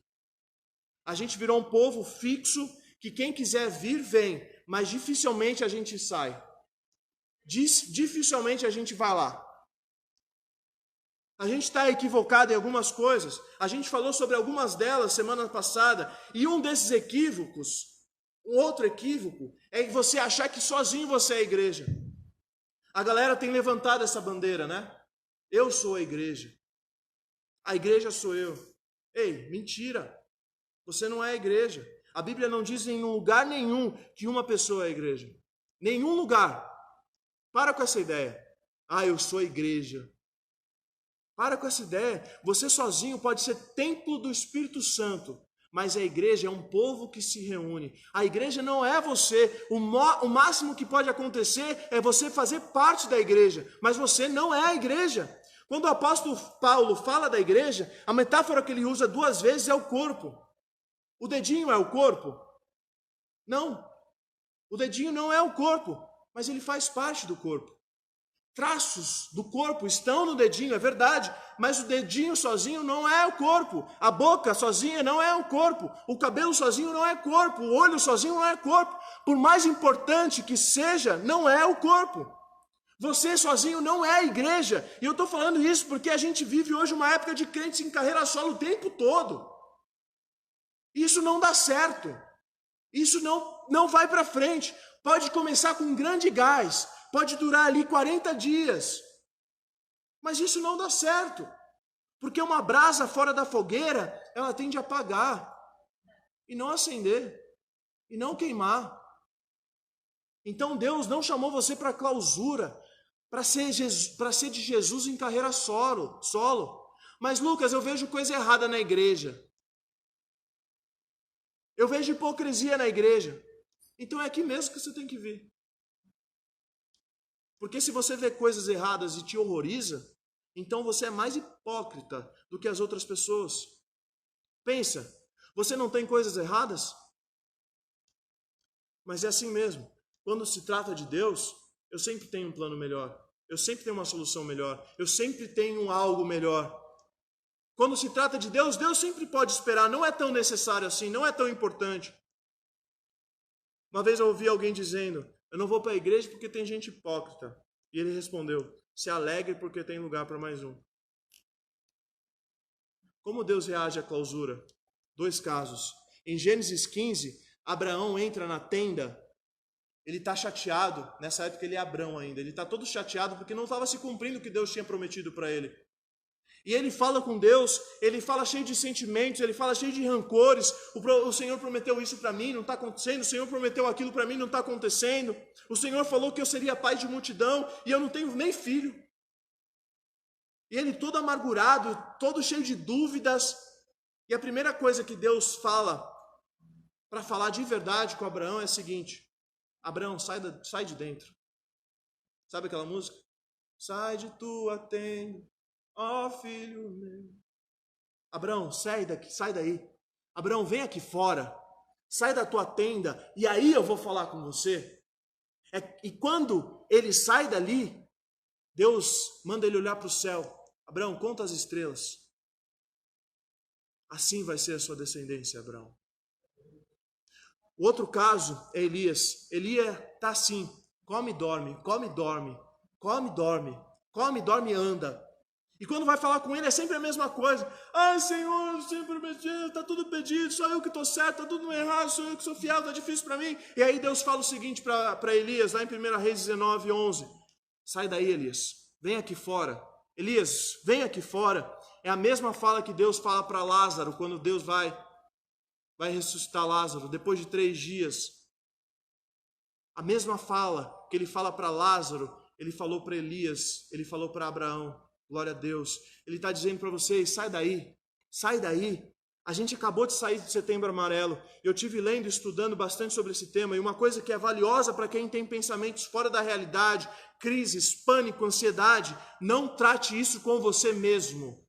A gente virou um povo fixo que quem quiser vir, vem, mas dificilmente a gente sai. Dificilmente a gente vai lá. A gente está equivocado em algumas coisas. A gente falou sobre algumas delas semana passada. E um desses equívocos, um outro equívoco, é você achar que sozinho você é a igreja. A galera tem levantado essa bandeira, né? Eu sou a igreja. A igreja sou eu. Ei, mentira. Você não é a igreja. A Bíblia não diz em lugar nenhum que uma pessoa é a igreja. Nenhum lugar. Para com essa ideia. Eu sou a igreja. Para com essa ideia. Você sozinho pode ser templo do Espírito Santo, mas a igreja é um povo que se reúne. A igreja não é você. O máximo que pode acontecer é você fazer parte da igreja, mas você não é a igreja. Quando o apóstolo Paulo fala da igreja, a metáfora que ele usa 2 vezes é o corpo. O dedinho é o corpo? Não. O dedinho não é o corpo, mas ele faz parte do corpo. Traços do corpo estão no dedinho, é verdade, mas o dedinho sozinho não é o corpo. A boca sozinha não é o corpo. O cabelo sozinho não é corpo. O olho sozinho não é corpo. Por mais importante que seja, não é o corpo. Você sozinho não é a igreja. E eu estou falando isso porque a gente vive hoje uma época de crentes em carreira solo o tempo todo. Isso não dá certo. Isso não vai para frente. Pode começar com um grande gás. Pode durar ali 40 dias. Mas isso não dá certo. Porque uma brasa fora da fogueira, ela tende a apagar. E não acender. E não queimar. Então Deus não chamou você para clausura. Para ser de Jesus em carreira solo. Mas Lucas, eu vejo coisa errada na igreja. Eu vejo hipocrisia na igreja. Então é aqui mesmo que você tem que vir. Porque se você vê coisas erradas e te horroriza, então você é mais hipócrita do que as outras pessoas. Pensa, você não tem coisas erradas? Mas é assim mesmo. Quando se trata de Deus, eu sempre tenho um plano melhor. Eu sempre tenho uma solução melhor. Eu sempre tenho algo melhor. Quando se trata de Deus, Deus sempre pode esperar. Não é tão necessário assim, não é tão importante. Uma vez eu ouvi alguém dizendo, eu não vou para a igreja porque tem gente hipócrita. E ele respondeu, se alegre porque tem lugar para mais um. Como Deus reage à clausura? 2 casos. Em Gênesis 15, Abraão entra na tenda. Ele está chateado. Nessa época ele é Abrão ainda. Ele está todo chateado porque não estava se cumprindo o que Deus tinha prometido para ele. E ele fala com Deus, ele fala cheio de sentimentos, ele fala cheio de rancores. O Senhor prometeu isso para mim, não está acontecendo. O Senhor prometeu aquilo para mim, não está acontecendo. O Senhor falou que eu seria pai de multidão e eu não tenho nem filho. E ele todo amargurado, todo cheio de dúvidas. E a primeira coisa que Deus fala, para falar de verdade com Abraão, é a seguinte: Abraão, sai de dentro. Sabe aquela música? Sai de tua tenda. Ó filho meu. Abraão, sai daí. Abraão, vem aqui fora. Sai da tua tenda e aí eu vou falar com você. E quando ele sai dali, Deus manda ele olhar para o céu. Abraão, conta as estrelas. Assim vai ser a sua descendência, Abraão. O outro caso é Elias. Elias está assim, come e dorme, come e dorme, come e dorme, come e dorme e anda. E quando vai falar com ele é sempre a mesma coisa. Ai, Senhor, eu sempre prometi, está tudo pedido, só eu que estou certo, está tudo errado, sou eu que sou fiel, está difícil para mim. E aí Deus fala o seguinte para Elias, lá em 1 Reis 19:11. Sai daí, Elias, vem aqui fora. Elias, vem aqui fora. É a mesma fala que Deus fala para Lázaro, quando Deus vai ressuscitar Lázaro, depois de 3 dias. A mesma fala que ele fala para Lázaro, ele falou para Elias, ele falou para Abraão. Glória a Deus. Ele está dizendo para vocês, sai daí, sai daí. A gente acabou de sair do Setembro Amarelo. Eu tive lendo e estudando bastante sobre esse tema, e uma coisa que é valiosa para quem tem pensamentos fora da realidade, crises, pânico, ansiedade, não trate isso com você mesmo.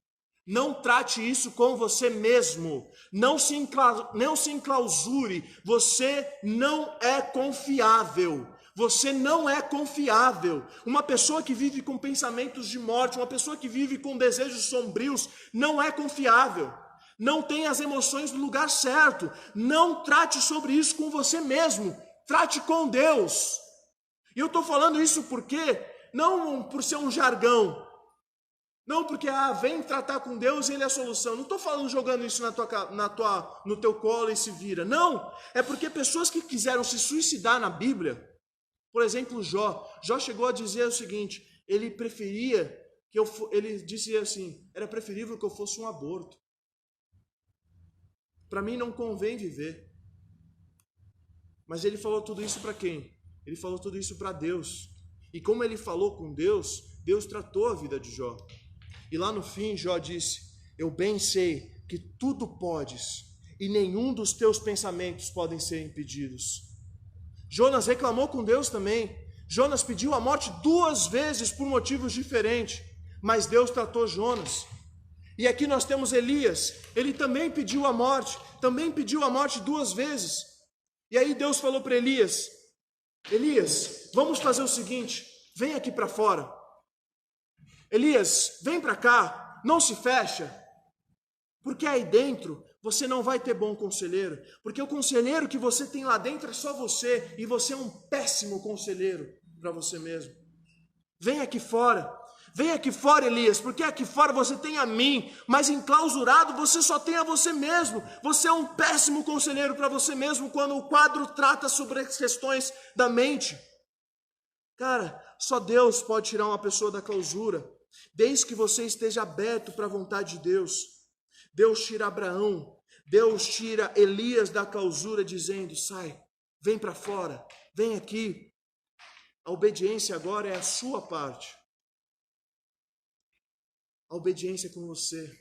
Não trate isso com você mesmo. Não se enclausure. Você não é confiável. Você não é confiável. Uma pessoa que vive com pensamentos de morte, uma pessoa que vive com desejos sombrios, não é confiável. Não tem as emoções no lugar certo. Não trate sobre isso com você mesmo. Trate com Deus. E eu estou falando isso porque, não por ser um jargão, não porque, vem tratar com Deus e Ele é a solução. Não estou falando jogando isso no teu colo e se vira. Não, é porque pessoas que quiseram se suicidar na Bíblia, por exemplo, Jó chegou a dizer o seguinte, ele preferia ele disse assim, era preferível que eu fosse um aborto. Para mim não convém viver. Mas ele falou tudo isso para quem? Ele falou tudo isso para Deus. E como ele falou com Deus, Deus tratou a vida de Jó. E lá no fim, Jó disse, eu bem sei que tudo podes, e nenhum dos teus pensamentos podem ser impedidos. Jonas reclamou com Deus também. Jonas pediu a morte 2 vezes por motivos diferentes, mas Deus tratou Jonas. E aqui nós temos Elias, ele também pediu a morte 2 vezes. E aí Deus falou para Elias, Elias, vamos fazer o seguinte, vem aqui para fora. Elias, vem para cá, não se fecha, porque aí dentro você não vai ter bom conselheiro, porque o conselheiro que você tem lá dentro é só você, e você é um péssimo conselheiro para você mesmo. Vem aqui fora, Elias, porque aqui fora você tem a mim, mas enclausurado você só tem a você mesmo. Você é um péssimo conselheiro para você mesmo quando o quadro trata sobre as questões da mente. Cara, só Deus pode tirar uma pessoa da clausura, desde que você esteja aberto para a vontade de Deus. Deus tira Abraão, Deus tira Elias da clausura dizendo, sai, vem para fora, vem aqui. A obediência agora é a sua parte. A obediência é com você.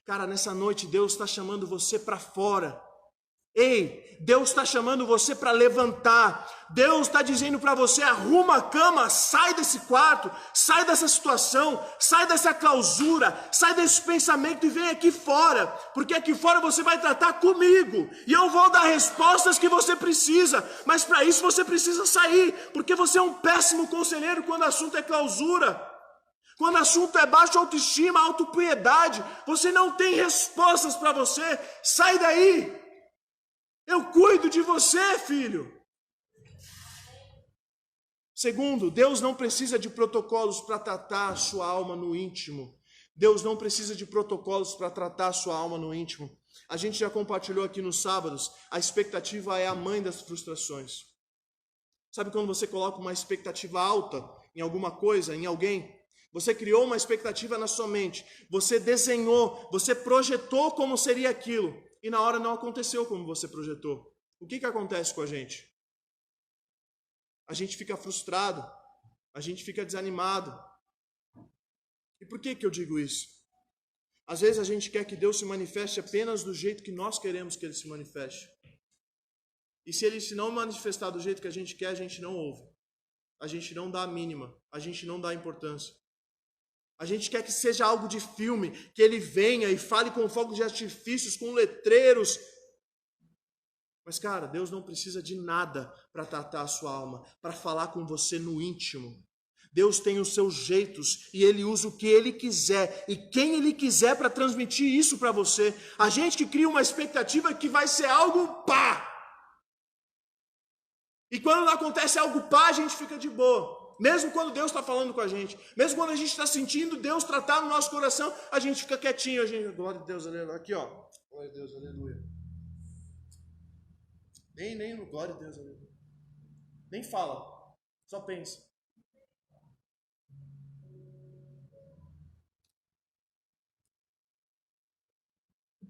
Cara, nessa noite Deus está chamando você para fora. Ei, Deus está chamando você para levantar. Deus está dizendo para você, arruma a cama, sai desse quarto, sai dessa situação, sai dessa clausura, sai desse pensamento e vem aqui fora, porque aqui fora você vai tratar comigo, e eu vou dar respostas que você precisa, mas para isso você precisa sair, porque você é um péssimo conselheiro quando o assunto é clausura. Quando o assunto é baixa autoestima, autopiedade, você não tem respostas para você, sai daí. Eu cuido de você, filho. Segundo, Deus não precisa de protocolos para tratar a sua alma no íntimo. Deus não precisa de protocolos para tratar a sua alma no íntimo. A gente já compartilhou aqui nos sábados, a expectativa é a mãe das frustrações. Sabe quando você coloca uma expectativa alta em alguma coisa, em alguém? Você criou uma expectativa na sua mente, você desenhou, você projetou como seria aquilo. E na hora não aconteceu como você projetou. O que acontece com a gente? A gente fica frustrado, a gente fica desanimado. E por que eu digo isso? Às vezes a gente quer que Deus se manifeste apenas do jeito que nós queremos que Ele se manifeste. E se Ele se não manifestar do jeito que a gente quer, a gente não ouve. A gente não dá a mínima, a gente não dá importância. A gente quer que seja algo de filme, que Ele venha e fale com fogos de artifícios, com letreiros. Mas, cara, Deus não precisa de nada para tratar a sua alma, para falar com você no íntimo. Deus tem os seus jeitos e Ele usa o que Ele quiser e quem Ele quiser para transmitir isso para você. A gente que cria uma expectativa que vai ser algo pá. E quando não acontece algo pá, a gente fica de boa. Mesmo quando Deus está falando com a gente, mesmo quando a gente está sentindo Deus tratar no nosso coração, a gente fica quietinho, a gente, glória a Deus, aleluia, aqui ó, glória a Deus, aleluia. Nem no glória a Deus, aleluia. Nem fala, só pensa.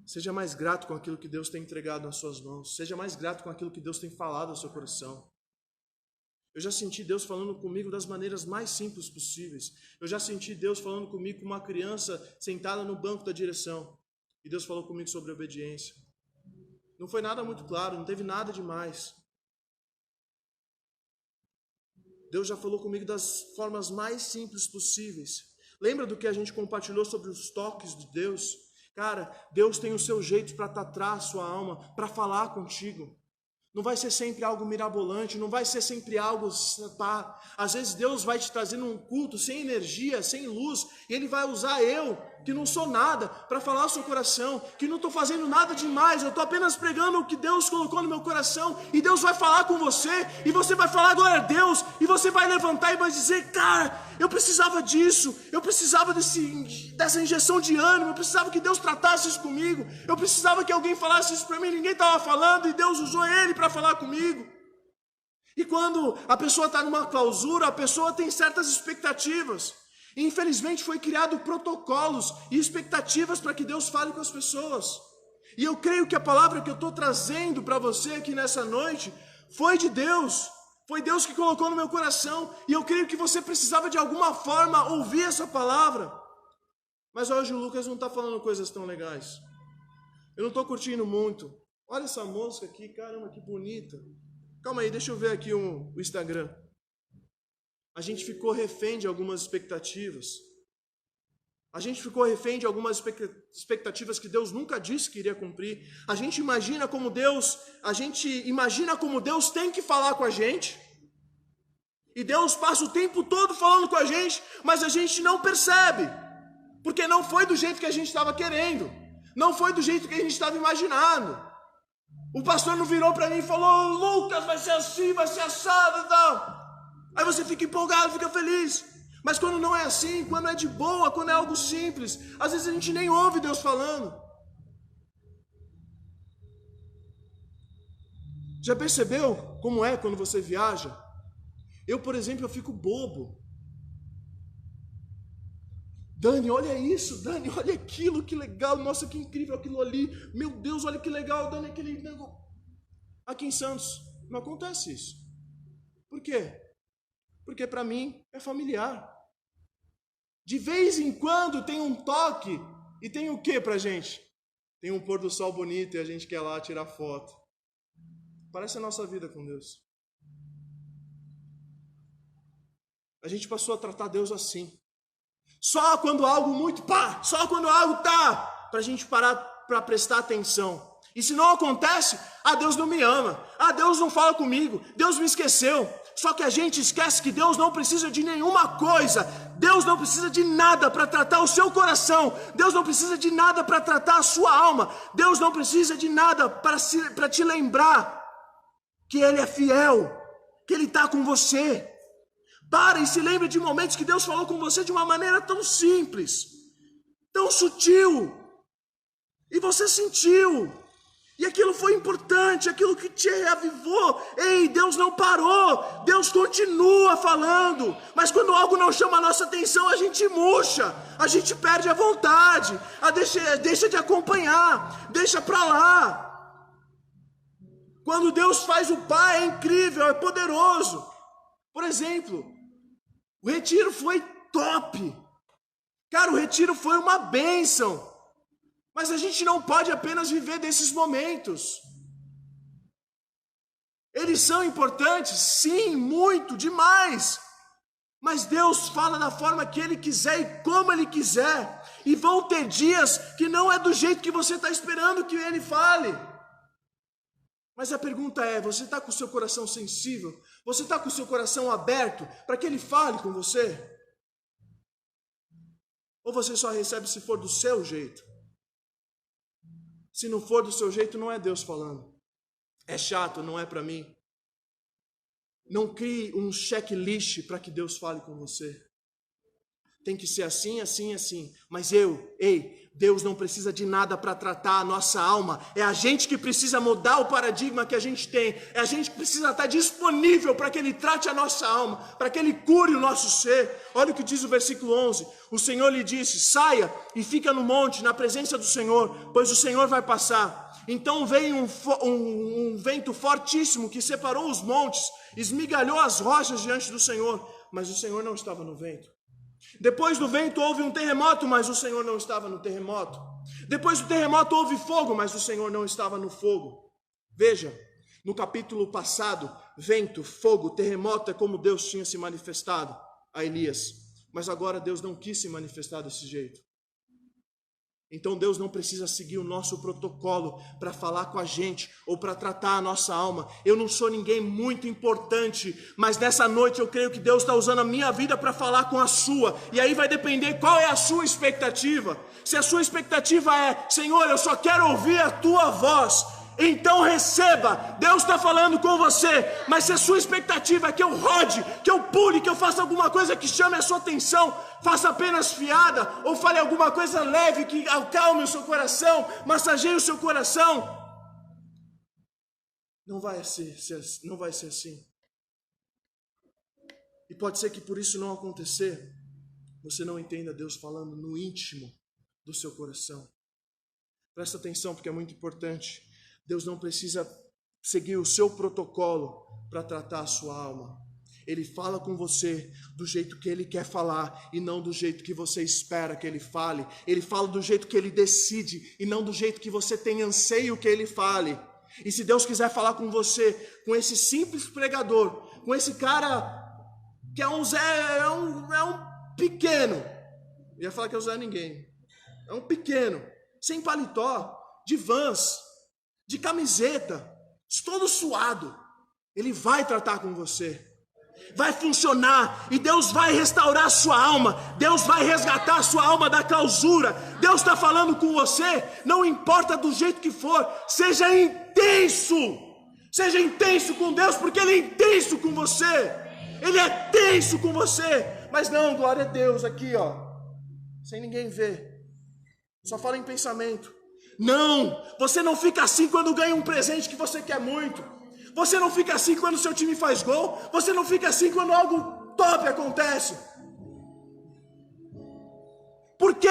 Seja mais grato com aquilo que Deus tem entregado nas suas mãos. Seja mais grato com aquilo que Deus tem falado ao seu coração. Eu já senti Deus falando comigo das maneiras mais simples possíveis. Eu já senti Deus falando comigo como uma criança sentada no banco da direção. E Deus falou comigo sobre obediência. Não foi nada muito claro, não teve nada demais. Deus já falou comigo das formas mais simples possíveis. Lembra do que a gente compartilhou sobre os toques de Deus? Cara, Deus tem o seu jeito para tratar a sua alma, para falar contigo. Não vai ser sempre algo mirabolante, não vai ser sempre algo... Às vezes Deus vai te trazer num culto sem energia, sem luz, e Ele vai usar eu, que não sou nada, para falar ao seu coração, que não estou fazendo nada demais, eu estou apenas pregando o que Deus colocou no meu coração, e Deus vai falar com você, e você vai falar glória a Deus, e você vai levantar e vai dizer, cara, eu precisava disso, eu precisava dessa injeção de ânimo, eu precisava que Deus tratasse isso comigo, eu precisava que alguém falasse isso para mim, ninguém estava falando, e Deus usou ele para falar comigo. E quando a pessoa está numa clausura, a pessoa tem certas expectativas. E infelizmente foi criado protocolos e expectativas para que Deus fale com as pessoas. E eu creio que a palavra que eu estou trazendo para você aqui nessa noite foi de Deus. Foi Deus que colocou no meu coração. E eu creio que você precisava de alguma forma ouvir essa palavra. Mas hoje o Lucas não está falando coisas tão legais. Eu não estou curtindo muito. Olha essa mosca aqui, caramba, que bonita. Calma aí, deixa eu ver aqui o Instagram. A gente ficou refém de algumas expectativas. A gente ficou refém de algumas expectativas que Deus nunca disse que iria cumprir. A gente imagina como Deus tem que falar com a gente. E Deus passa o tempo todo falando com a gente, mas a gente não percebe. Porque não foi do jeito que a gente estava querendo. Não foi do jeito que a gente estava imaginando. O pastor não virou para mim e falou, Lucas, vai ser assim, vai ser assado e tal. Aí você fica empolgado, fica feliz. Mas quando não é assim, quando é de boa, quando é algo simples, às vezes a gente nem ouve Deus falando. Já percebeu como é quando você viaja? Eu, por exemplo, eu fico bobo. Dani, olha isso, Dani, olha aquilo, que legal, nossa, que incrível aquilo ali. Meu Deus, olha que legal, Dani, aquele negócio. Aqui em Santos não acontece isso. Por quê? Porque para mim é familiar. De vez em quando tem um toque e tem o que pra gente? Tem um pôr do sol bonito e a gente quer lá tirar foto. Parece a nossa vida com Deus. A gente passou a tratar Deus assim. Só quando algo muito só quando algo tá, pra gente parar para prestar atenção. E se não acontece, Deus não me ama, Deus não fala comigo, Deus me esqueceu. Só que a gente esquece que Deus não precisa de nenhuma coisa, Deus não precisa de nada para tratar o seu coração, Deus não precisa de nada para tratar a sua alma, Deus não precisa de nada para te lembrar que Ele é fiel, que Ele está com você. Para e se lembre de momentos que Deus falou com você de uma maneira tão simples, tão sutil, e você sentiu, e aquilo foi importante, aquilo que te reavivou. Ei, Deus não parou, Deus continua falando, mas quando algo não chama a nossa atenção, a gente murcha, a gente perde a vontade, deixa de acompanhar, deixa para lá. Quando Deus faz o Pai, é incrível, é poderoso. Por exemplo, o retiro foi top. Cara, o retiro foi uma bênção. Mas a gente não pode apenas viver desses momentos. Eles são importantes? Sim, muito, demais. Mas Deus fala da forma que Ele quiser e como Ele quiser. E vão ter dias que não é do jeito que você está esperando que Ele fale. Mas a pergunta é, você está com o seu coração sensível? Você está com o seu coração aberto para que Ele fale com você? Ou você só recebe se for do seu jeito? Se não for do seu jeito, não é Deus falando. É chato, não é para mim. Não crie um checklist para que Deus fale com você. Tem que ser assim, assim, assim. Mas Deus não precisa de nada para tratar a nossa alma. É a gente que precisa mudar o paradigma que a gente tem. É a gente que precisa estar disponível para que Ele trate a nossa alma, para que Ele cure o nosso ser. Olha o que diz o versículo 11. O Senhor lhe disse: saia e fica no monte, na presença do Senhor, pois o Senhor vai passar. Então veio um vento fortíssimo que separou os montes, esmigalhou as rochas diante do Senhor, mas o Senhor não estava no vento. Depois do vento houve um terremoto, mas o Senhor não estava no terremoto. Depois do terremoto houve fogo, mas o Senhor não estava no fogo. Veja, no capítulo passado, vento, fogo, terremoto é como Deus tinha se manifestado a Elias. Mas agora Deus não quis se manifestar desse jeito. Então Deus não precisa seguir o nosso protocolo para falar com a gente ou para tratar a nossa alma. Eu não sou ninguém muito importante, mas nessa noite eu creio que Deus está usando a minha vida para falar com a sua. E aí vai depender qual é a sua expectativa. Se a sua expectativa é: Senhor, eu só quero ouvir a tua voz, então receba, Deus está falando com você. Mas se a sua expectativa é que eu rode, que eu pule, que eu faça alguma coisa que chame a sua atenção, faça apenas fiada, ou fale alguma coisa leve que acalme o seu coração, massageie o seu coração, não vai ser assim. E pode ser que por isso não acontecer, você não entenda Deus falando no íntimo do seu coração. Presta atenção, porque é muito importante. Deus não precisa seguir o seu protocolo para tratar a sua alma. Ele fala com você do jeito que Ele quer falar e não do jeito que você espera que Ele fale. Ele fala do jeito que Ele decide e não do jeito que você tem anseio que Ele fale. E se Deus quiser falar com você, com esse simples pregador, com esse cara que é um pequeno, eu ia falar que é um Zé Ninguém, é um pequeno, sem paletó, de Vans, de camiseta, todo suado, Ele vai tratar com você, vai funcionar, e Deus vai restaurar a sua alma, Deus vai resgatar a sua alma da clausura. Deus está falando com você, não importa do jeito que for, seja intenso com Deus, porque Ele é intenso com você, Ele é tenso com você. Mas não, glória a Deus, aqui ó, sem ninguém ver, só fala em pensamento. Não, você não fica assim quando ganha um presente que você quer muito. Você não fica assim quando seu time faz gol. Você não fica assim quando algo top acontece. Por quê?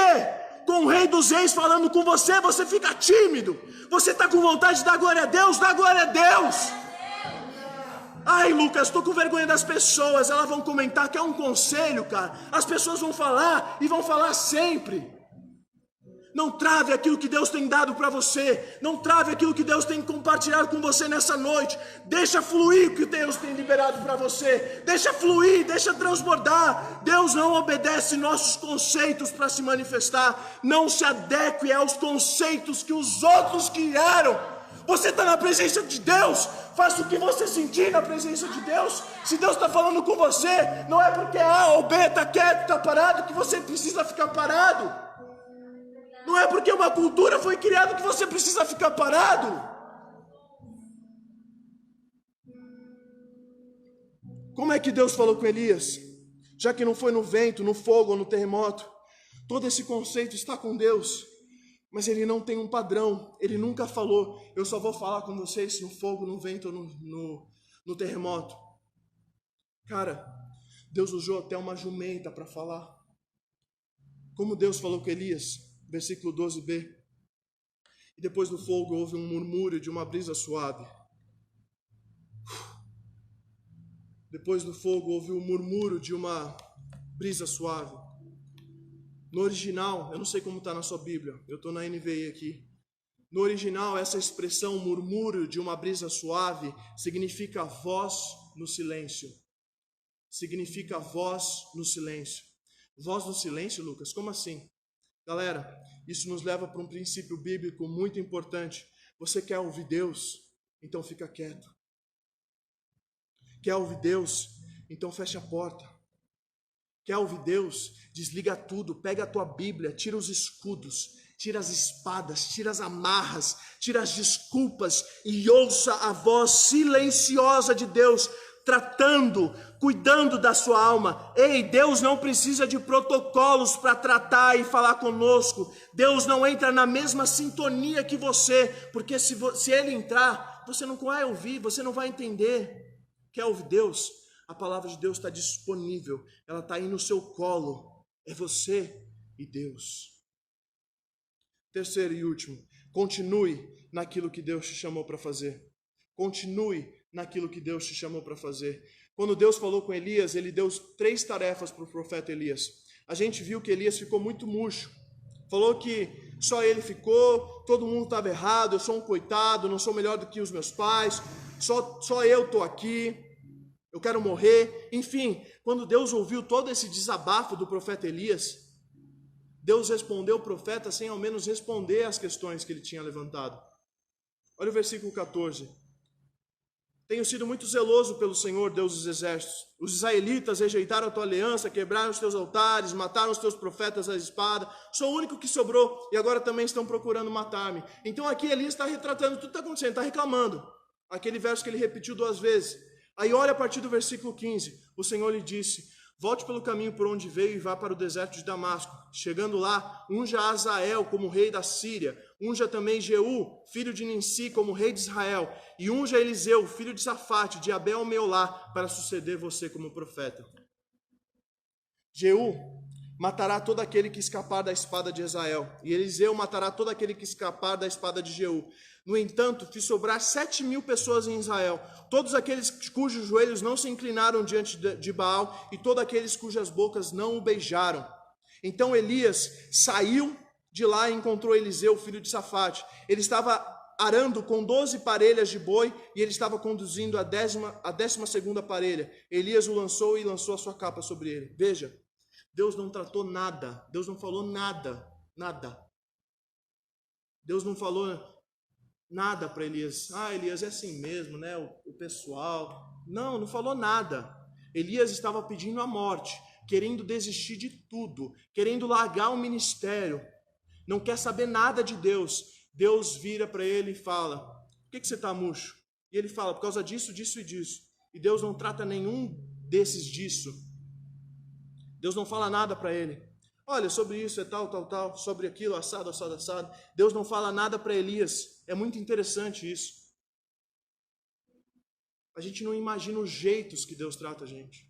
Com o Rei dos Reis falando com você, você fica tímido. Você está com vontade de dar glória a Deus? Dá glória a Deus. Ai, Lucas, estou com vergonha das pessoas. Elas vão comentar que é um conselho, cara. As pessoas vão falar e vão falar sempre. Não trave aquilo que Deus tem dado para você. Não trave aquilo que Deus tem compartilhado com você nessa noite. Deixa fluir o que Deus tem liberado para você. Deixa fluir, deixa transbordar. Deus não obedece nossos conceitos para se manifestar. Não se adeque aos conceitos que os outros criaram. Você está na presença de Deus. Faça o que você sentir na presença de Deus. Se Deus está falando com você, não é porque A ou B está quieto, está parado, que você precisa ficar parado. Não é porque uma cultura foi criada que você precisa ficar parado. Como é que Deus falou com Elias? Já que não foi no vento, no fogo ou no terremoto. Todo esse conceito está com Deus. Mas Ele não tem um padrão. Ele nunca falou: eu só vou falar com vocês no fogo, no vento ou no terremoto. Cara, Deus usou até uma jumenta para falar. Como Deus falou com Elias? Versículo 12b. E depois do fogo houve um murmúrio de uma brisa suave. Depois do fogo houve um murmúrio de uma brisa suave. No original, eu não sei como está na sua Bíblia, eu estou na NVI aqui. No original, essa expressão murmúrio de uma brisa suave significa voz no silêncio. Significa voz no silêncio. Voz no silêncio, Lucas? Como assim? Galera, isso nos leva para um princípio bíblico muito importante. Você quer ouvir Deus? Então fica quieto. Quer ouvir Deus? Então fecha a porta. Quer ouvir Deus? Desliga tudo, pega a tua Bíblia, tira os escudos, tira as espadas, tira as amarras, tira as desculpas e ouça a voz silenciosa de Deus tratando, cuidando da sua alma. Ei, Deus não precisa de protocolos para tratar e falar conosco. Deus não entra na mesma sintonia que você, porque se Ele entrar, você não vai ouvir, você não vai entender. Quer ouvir Deus? A palavra de Deus está disponível, ela está aí no seu colo. É você e Deus. Terceiro e último, continue naquilo que Deus te chamou para fazer. Continue naquilo que Deus te chamou para fazer. Quando Deus falou com Elias, Ele deu 3 tarefas para o profeta Elias. A gente viu que Elias ficou muito murcho. Falou que só ele ficou, todo mundo estava errado, eu sou um coitado, não sou melhor do que os meus pais, só eu estou aqui, eu quero morrer. Enfim, quando Deus ouviu todo esse desabafo do profeta Elias, Deus respondeu o profeta sem ao menos responder às questões que ele tinha levantado. Olha o versículo 14. Tenho sido muito zeloso pelo Senhor, Deus dos exércitos. Os israelitas rejeitaram a tua aliança, quebraram os teus altares, mataram os teus profetas à espada. Sou o único que sobrou e agora também estão procurando matar-me. Então aqui Elias está retratando tudo que está acontecendo, está reclamando. Aquele verso que ele repetiu 2 vezes. Aí olha a partir do versículo 15. O Senhor lhe disse: volte pelo caminho por onde veio e vá para o deserto de Damasco. Chegando lá, unja Azael como rei da Síria. Unja também Jeú, filho de Ninsi, como rei de Israel. E unja Eliseu, filho de Safate, de Abel-Meolá, para suceder você como profeta. Jeú matará todo aquele que escapar da espada de Azael. E Eliseu matará todo aquele que escapar da espada de Jeú. No entanto, fiz sobrar 7.000 pessoas em Israel, todos aqueles cujos joelhos não se inclinaram diante de Baal, e todos aqueles cujas bocas não o beijaram. Então Elias saiu de lá e encontrou Eliseu, filho de Safate. Ele estava arando com 12 parelhas de boi, e ele estava conduzindo a 12ª parelha. Elias o lançou e lançou a sua capa sobre ele. Veja, Deus não tratou nada, Deus não falou nada. Deus não falou nada para Elias. Elias é assim mesmo, né? O pessoal. Não falou nada. Elias estava pedindo a morte, querendo desistir de tudo, querendo largar o ministério. Não quer saber nada de Deus. Deus vira para ele e fala: por que você está murcho? E ele fala: por causa disso, disso e disso. E Deus não trata nenhum desses disso. Deus não fala nada para ele. Olha, sobre isso é tal, sobre aquilo, assado. Deus não fala nada para Elias. É muito interessante isso. A gente não imagina os jeitos que Deus trata a gente.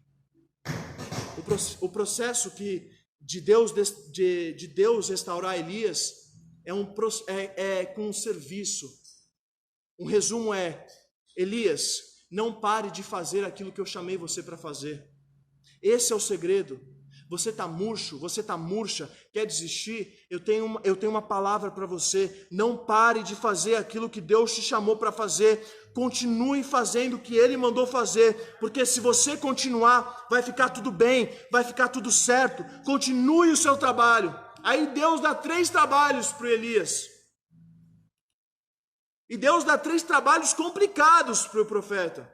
O processo de Deus restaurar Elias é com um serviço. Um resumo é: Elias, não pare de fazer aquilo que eu chamei você para fazer. Esse é o segredo. Você está murcho, você está murcha, quer desistir? Eu tenho uma palavra para você. Não pare de fazer aquilo que Deus te chamou para fazer. Continue fazendo o que Ele mandou fazer, porque se você continuar, vai ficar tudo bem, vai ficar tudo certo. Continue o seu trabalho. Aí Deus dá 3 trabalhos para Elias. E Deus dá 3 trabalhos complicados para o profeta.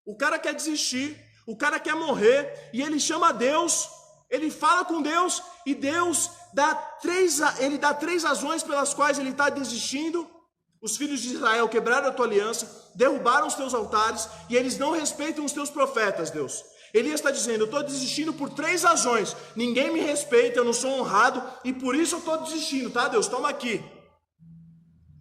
O cara quer desistir, o cara quer morrer, e ele chama Deus, ele fala com Deus, e Deus dá 3 razões pelas quais ele está desistindo. Os filhos de Israel quebraram a tua aliança, derrubaram os teus altares, e eles não respeitam os teus profetas, Deus. Elias está dizendo: eu estou desistindo por 3 razões. Ninguém me respeita, eu não sou honrado, e por isso eu estou desistindo, tá, Deus? Toma aqui.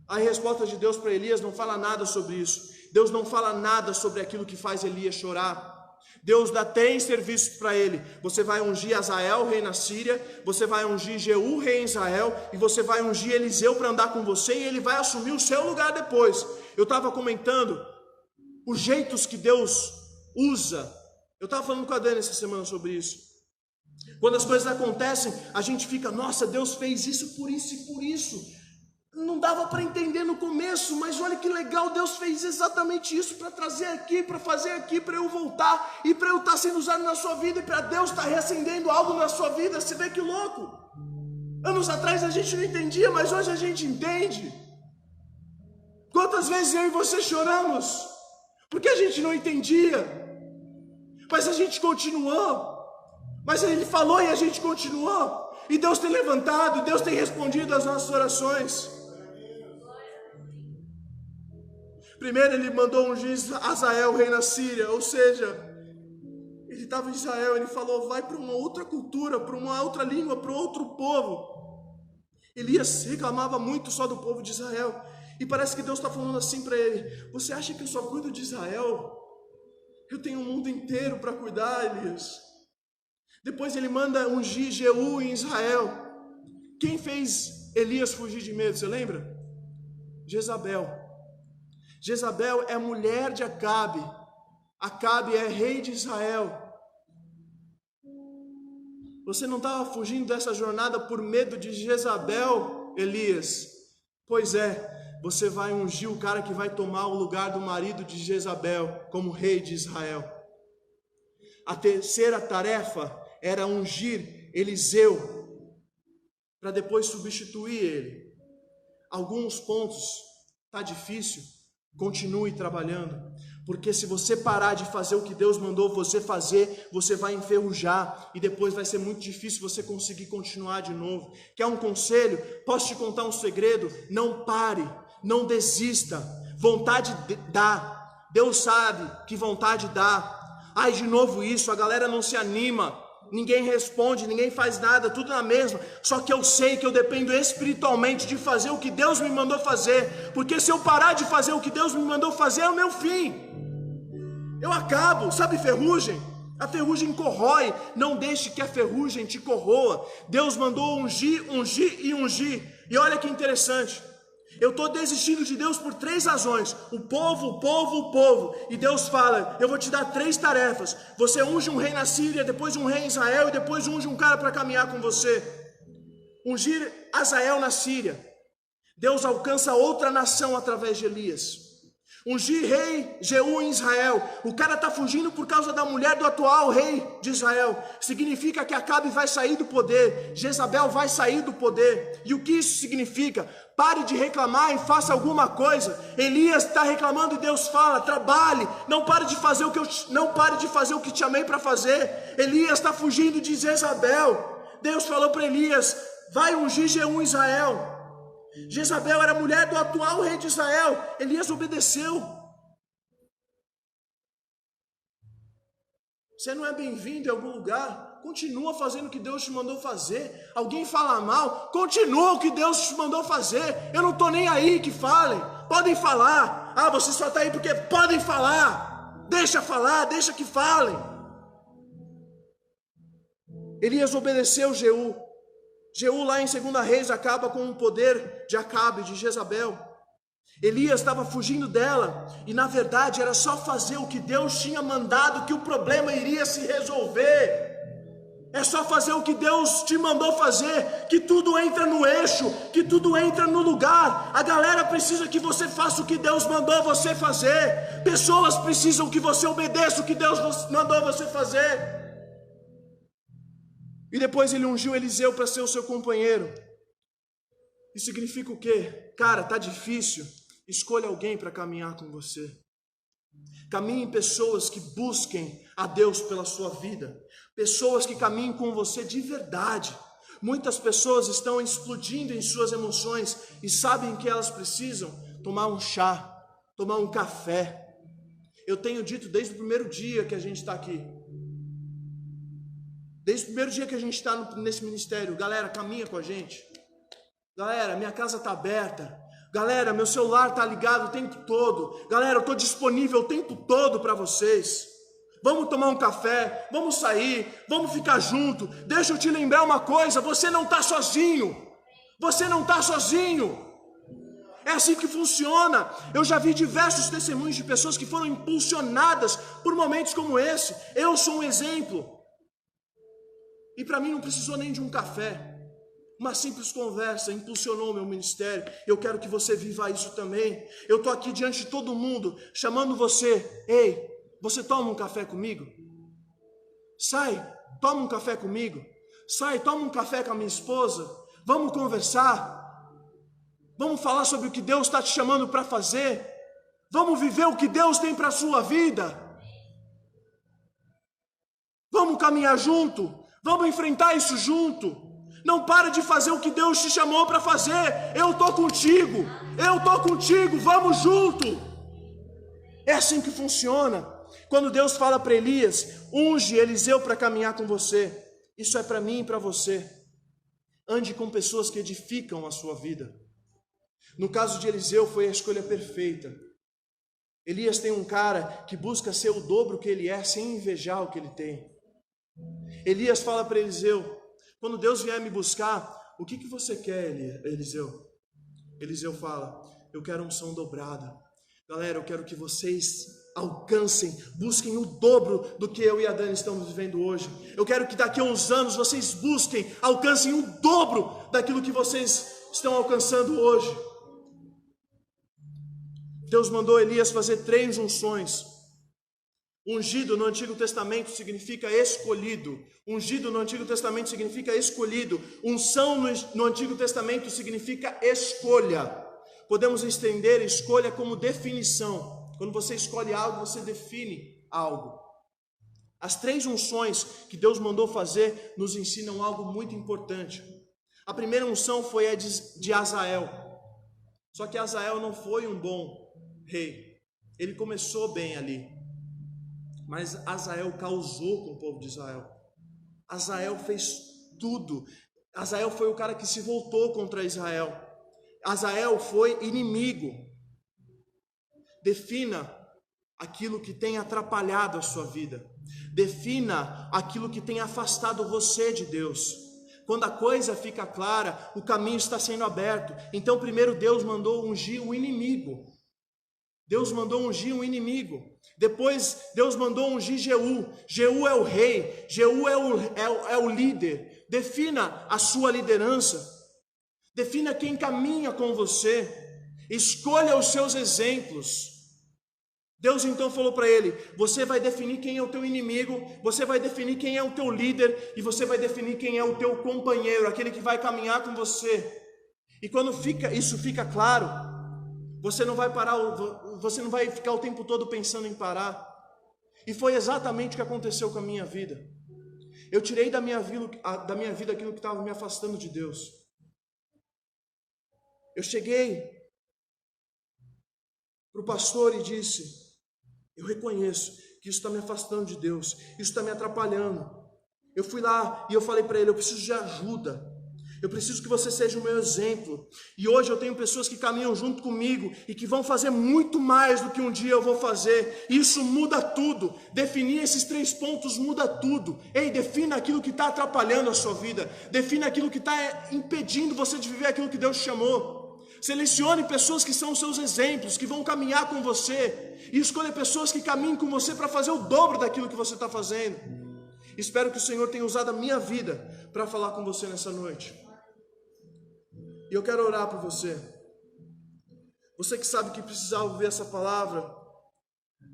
A resposta de Deus para Elias não fala nada sobre isso. Deus não fala nada sobre aquilo que faz Elias chorar. Deus dá 3 serviços para ele. Você vai ungir Azael, rei na Síria. Você vai ungir Jeú, rei em Israel. E você vai ungir Eliseu para andar com você. E ele vai assumir o seu lugar depois. Eu estava comentando os jeitos que Deus usa. Eu estava falando com a Dani essa semana sobre isso. Quando as coisas acontecem, a gente fica: nossa, Deus fez isso por isso e por isso. Não dava para entender no começo, mas olha que legal, Deus fez exatamente isso para trazer aqui, para fazer aqui, para eu voltar e para eu estar sendo usado na sua vida e para Deus estar reacendendo algo na sua vida. Você vê que louco? Anos atrás a gente não entendia, mas hoje a gente entende. Quantas vezes eu e você choramos porque a gente não entendia, mas a gente continuou. Mas Ele falou e a gente continuou. E Deus tem levantado, Deus tem respondido às nossas orações. Primeiro ele mandou ungir Azael, rei na Síria, ou seja, ele estava em Israel, ele falou, vai para uma outra cultura, para uma outra língua, para outro povo. Elias reclamava muito só do povo de Israel, e parece que Deus está falando assim para ele, você acha que eu só cuido de Israel? Eu tenho um mundo inteiro para cuidar, Elias. Depois ele manda ungir Jeú em Israel. Quem fez Elias fugir de medo, você lembra? Jezabel. Jezabel é mulher de Acabe. Acabe é rei de Israel. Você não estava fugindo dessa jornada por medo de Jezabel, Elias? Pois é, você vai ungir o cara que vai tomar o lugar do marido de Jezabel como rei de Israel. A terceira tarefa era ungir Eliseu para depois substituir ele. Alguns pontos, está difícil, continue trabalhando, porque se você parar de fazer o que Deus mandou você fazer, você vai enferrujar e depois vai ser muito difícil você conseguir continuar de novo. Quer um conselho? Posso te contar um segredo? Não pare, não desista, vontade dá, Deus sabe que vontade dá. Ai, de novo isso, a galera não se anima, ninguém responde, ninguém faz nada, tudo na mesma. Só que eu sei que eu dependo espiritualmente de fazer o que Deus me mandou fazer, porque se eu parar de fazer o que Deus me mandou fazer, é o meu fim. Eu acabo, sabe ferrugem? A ferrugem corrói, não deixe que a ferrugem te corroa. Deus mandou ungir, ungir e ungir. E olha que interessante, eu estou desistindo de Deus por 3 razões. O povo. E Deus fala, eu vou te dar 3 tarefas. Você unge um rei na Síria, depois um rei em Israel e depois unge um cara para caminhar com você. Ungir Azael na Síria. Deus alcança outra nação através de Elias. Ungir rei Jeú em Israel. O cara está fugindo por causa da mulher do atual rei de Israel. Significa que Acabe vai sair do poder. Jezabel vai sair do poder. E o que isso significa? Pare de reclamar e faça alguma coisa. Elias está reclamando e Deus fala, trabalhe. Não pare de fazer o que te amei para fazer. Elias está fugindo de Jezabel. Deus falou para Elias, vai ungir Jeú em Israel. Jezabel era mulher do atual rei de Israel. Elias obedeceu. Você não é bem-vindo em algum lugar? Continua fazendo o que Deus te mandou fazer. Alguém fala mal? Continua o que Deus te mandou fazer. Eu não estou nem aí que falem. Podem falar. Ah, você só está aí porque podem falar. Deixa que falem. Elias obedeceu Jeú. Jeú lá em 2 Reis acaba com o poder de Acabe, de Jezabel. Elias estava fugindo dela e na verdade era só fazer o que Deus tinha mandado que o problema iria se resolver. É só fazer o que Deus te mandou fazer, que tudo entra no eixo, que tudo entra no lugar. A galera precisa que você faça o que Deus mandou você fazer. Pessoas precisam que você obedeça o que Deus mandou você fazer. E depois ele ungiu Eliseu para ser o seu companheiro. Isso significa o quê? Cara, tá difícil. Escolha alguém para caminhar com você. Caminhe pessoas que busquem a Deus pela sua vida. Pessoas que caminhem com você de verdade. Muitas pessoas estão explodindo em suas emoções e sabem que elas precisam tomar um chá, tomar um café. Eu tenho dito desde o primeiro dia que a gente está aqui. Desde o primeiro dia que a gente está nesse ministério, galera, caminha com a gente. Galera, minha casa está aberta. Galera, meu celular está ligado o tempo todo. Galera, eu estou disponível o tempo todo para vocês. Vamos tomar um café, vamos sair, vamos ficar junto. Deixa eu te lembrar uma coisa, você não está sozinho. Você não está sozinho. É assim que funciona. Eu já vi diversos testemunhos de pessoas que foram impulsionadas por momentos como esse. Eu sou um exemplo. E para mim não precisou nem de um café. Uma simples conversa impulsionou o meu ministério. Eu quero que você viva isso também. Eu estou aqui diante de todo mundo, chamando você. Ei, você toma um café comigo? Sai, toma um café comigo. Sai, toma um café com a minha esposa. Vamos conversar. Vamos falar sobre o que Deus está te chamando para fazer. Vamos viver o que Deus tem para a sua vida. Vamos caminhar junto. Vamos enfrentar isso junto. Não para de fazer o que Deus te chamou para fazer. Eu estou contigo. Vamos junto. É assim que funciona. Quando Deus fala para Elias, unge Eliseu para caminhar com você, isso é para mim e para você. Ande com pessoas que edificam a sua vida. No caso de Eliseu, foi a escolha perfeita. Elias tem um cara que busca ser o dobro que ele é, sem invejar o que ele tem. Elias fala para Eliseu, quando Deus vier me buscar, o que você quer, Eliseu? Eliseu fala, eu quero unção dobrada. Galera, eu quero que vocês alcancem, busquem o dobro do que eu e a Dani estamos vivendo hoje. Eu quero que daqui a uns anos vocês busquem, alcancem o dobro daquilo que vocês estão alcançando hoje. Deus mandou Elias fazer 3 unções. Ungido no Antigo Testamento significa escolhido. Ungido no Antigo Testamento significa escolhido. Unção no Antigo Testamento significa escolha. Podemos estender escolha como definição. Quando você escolhe algo, você define algo. As 3 unções que Deus mandou fazer nos ensinam algo muito importante. A primeira unção foi a de Azael. Só que Azael não foi um bom rei. Ele começou bem ali. Mas Azael causou com o povo de Israel. Azael fez tudo. Azael foi o cara que se voltou contra Israel. Azael foi inimigo. Defina aquilo que tem atrapalhado a sua vida. Defina aquilo que tem afastado você de Deus. Quando a coisa fica clara, o caminho está sendo aberto. Então primeiro Deus mandou ungir o inimigo. Deus mandou ungir um inimigo. Depois Deus mandou ungir Jeú. Jeú é o rei. Jeú é o líder. Defina a sua liderança. Defina quem caminha com você. Escolha os seus exemplos. Deus então falou para ele, você vai definir quem é o teu inimigo, você vai definir quem é o teu líder e você vai definir quem é o teu companheiro, aquele que vai caminhar com você. E quando isso fica claro, você não vai ficar o tempo todo pensando em parar. E foi exatamente o que aconteceu com a minha vida. Eu tirei da minha vida aquilo que estava me afastando de Deus. Eu cheguei para o pastor e disse, eu reconheço que isso está me afastando de Deus, isso está me atrapalhando. Eu fui lá e eu falei para ele, eu preciso de ajuda. Eu preciso que você seja o meu exemplo. E hoje eu tenho pessoas que caminham junto comigo e que vão fazer muito mais do que um dia eu vou fazer. Isso muda tudo. Definir esses 3 pontos muda tudo. Ei, defina aquilo que está atrapalhando a sua vida. Defina aquilo que está impedindo você de viver aquilo que Deus te chamou. Selecione pessoas que são os seus exemplos, que vão caminhar com você. E escolha pessoas que caminhem com você para fazer o dobro daquilo que você está fazendo. Espero que o Senhor tenha usado a minha vida para falar com você nessa noite. E eu quero orar por você. Você que sabe que precisava ouvir essa palavra,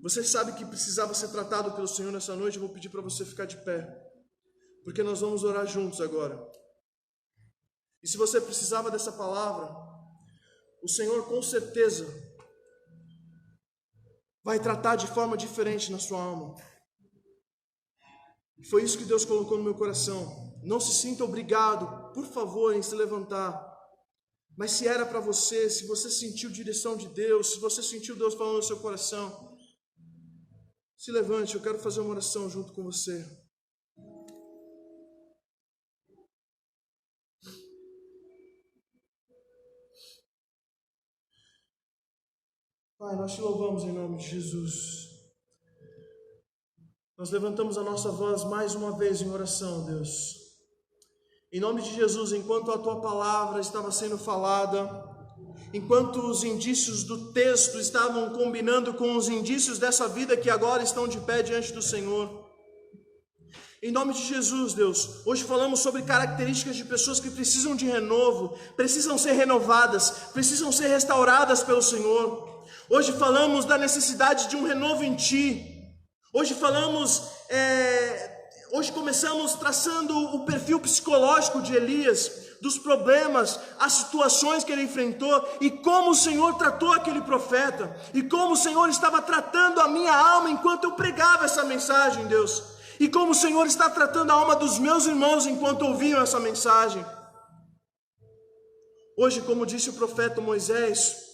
você sabe que precisava ser tratado pelo Senhor nessa noite, eu vou pedir para você ficar de pé, porque nós vamos orar juntos agora. E se você precisava dessa palavra, o Senhor com certeza vai tratar de forma diferente na sua alma. E foi isso que Deus colocou no meu coração. Não se sinta obrigado, por favor, em se levantar. Mas se era para você, se você sentiu direção de Deus, se você sentiu Deus falando no seu coração, se levante, eu quero fazer uma oração junto com você. Pai, nós te louvamos em nome de Jesus. Nós levantamos a nossa voz mais uma vez em oração, Deus. Em nome de Jesus, enquanto a Tua palavra estava sendo falada, enquanto os indícios do texto estavam combinando com os indícios dessa vida que agora estão de pé diante do Senhor. Em nome de Jesus, Deus, hoje falamos sobre características de pessoas que precisam de renovo, precisam ser renovadas, precisam ser restauradas pelo Senhor. Hoje falamos da necessidade de um renovo em Ti. Hoje começamos traçando o perfil psicológico de Elias, dos problemas, as situações que ele enfrentou e como o Senhor tratou aquele profeta e como o Senhor estava tratando a minha alma enquanto eu pregava essa mensagem, Deus, e como o Senhor está tratando a alma dos meus irmãos enquanto ouviam essa mensagem. Hoje, como disse o profeta Moisés,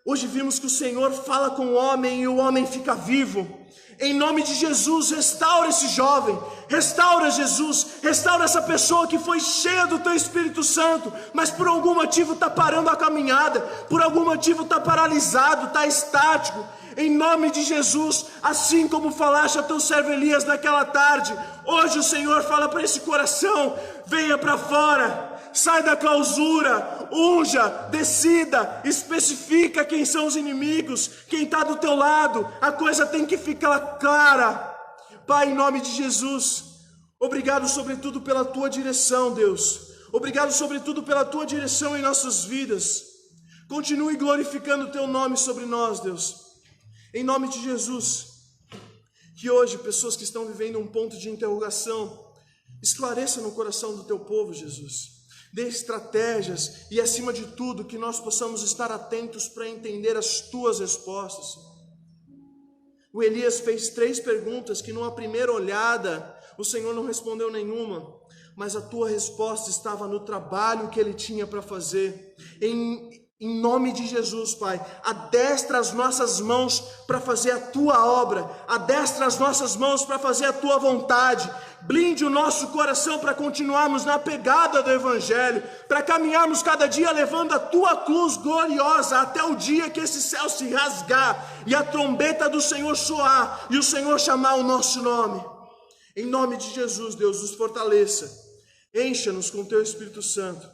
Hoje vimos que o Senhor fala com o homem e o homem fica vivo. Em nome de Jesus, restaura esse jovem, restaura Jesus, restaura essa pessoa que foi cheia do Teu Espírito Santo, mas por algum motivo está parando a caminhada, por algum motivo está paralisado, está estático. Em nome de Jesus, assim como falaste a Teu servo Elias naquela tarde, hoje o Senhor fala para esse coração: venha para fora. Sai da clausura, unja, decida, especifica quem são os inimigos, quem está do teu lado, a coisa tem que ficar clara. Pai, em nome de Jesus, obrigado sobretudo pela tua direção, Deus, obrigado sobretudo pela tua direção em nossas vidas. Continue glorificando o teu nome sobre nós, Deus, em nome de Jesus. Que hoje pessoas que estão vivendo um ponto de interrogação, esclareça no coração do teu povo, Jesus. Dê estratégias e, acima de tudo, que nós possamos estar atentos para entender as tuas respostas. O Elias fez 3 perguntas que, numa primeira olhada, o Senhor não respondeu nenhuma, mas a tua resposta estava no trabalho que ele tinha para fazer. Em nome de Jesus, Pai, adestra as nossas mãos para fazer a tua obra, adestra as nossas mãos para fazer a tua vontade. Blinde o nosso coração para continuarmos na pegada do Evangelho, para caminharmos cada dia levando a tua cruz gloriosa até o dia que esse céu se rasgar e a trombeta do Senhor soar e o Senhor chamar o nosso nome. Em nome de Jesus, Deus, nos fortaleça, encha-nos com o teu Espírito Santo,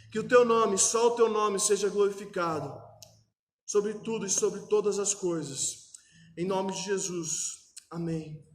que o teu nome, só o teu nome seja glorificado, sobre tudo e sobre todas as coisas. Em nome de Jesus, amém.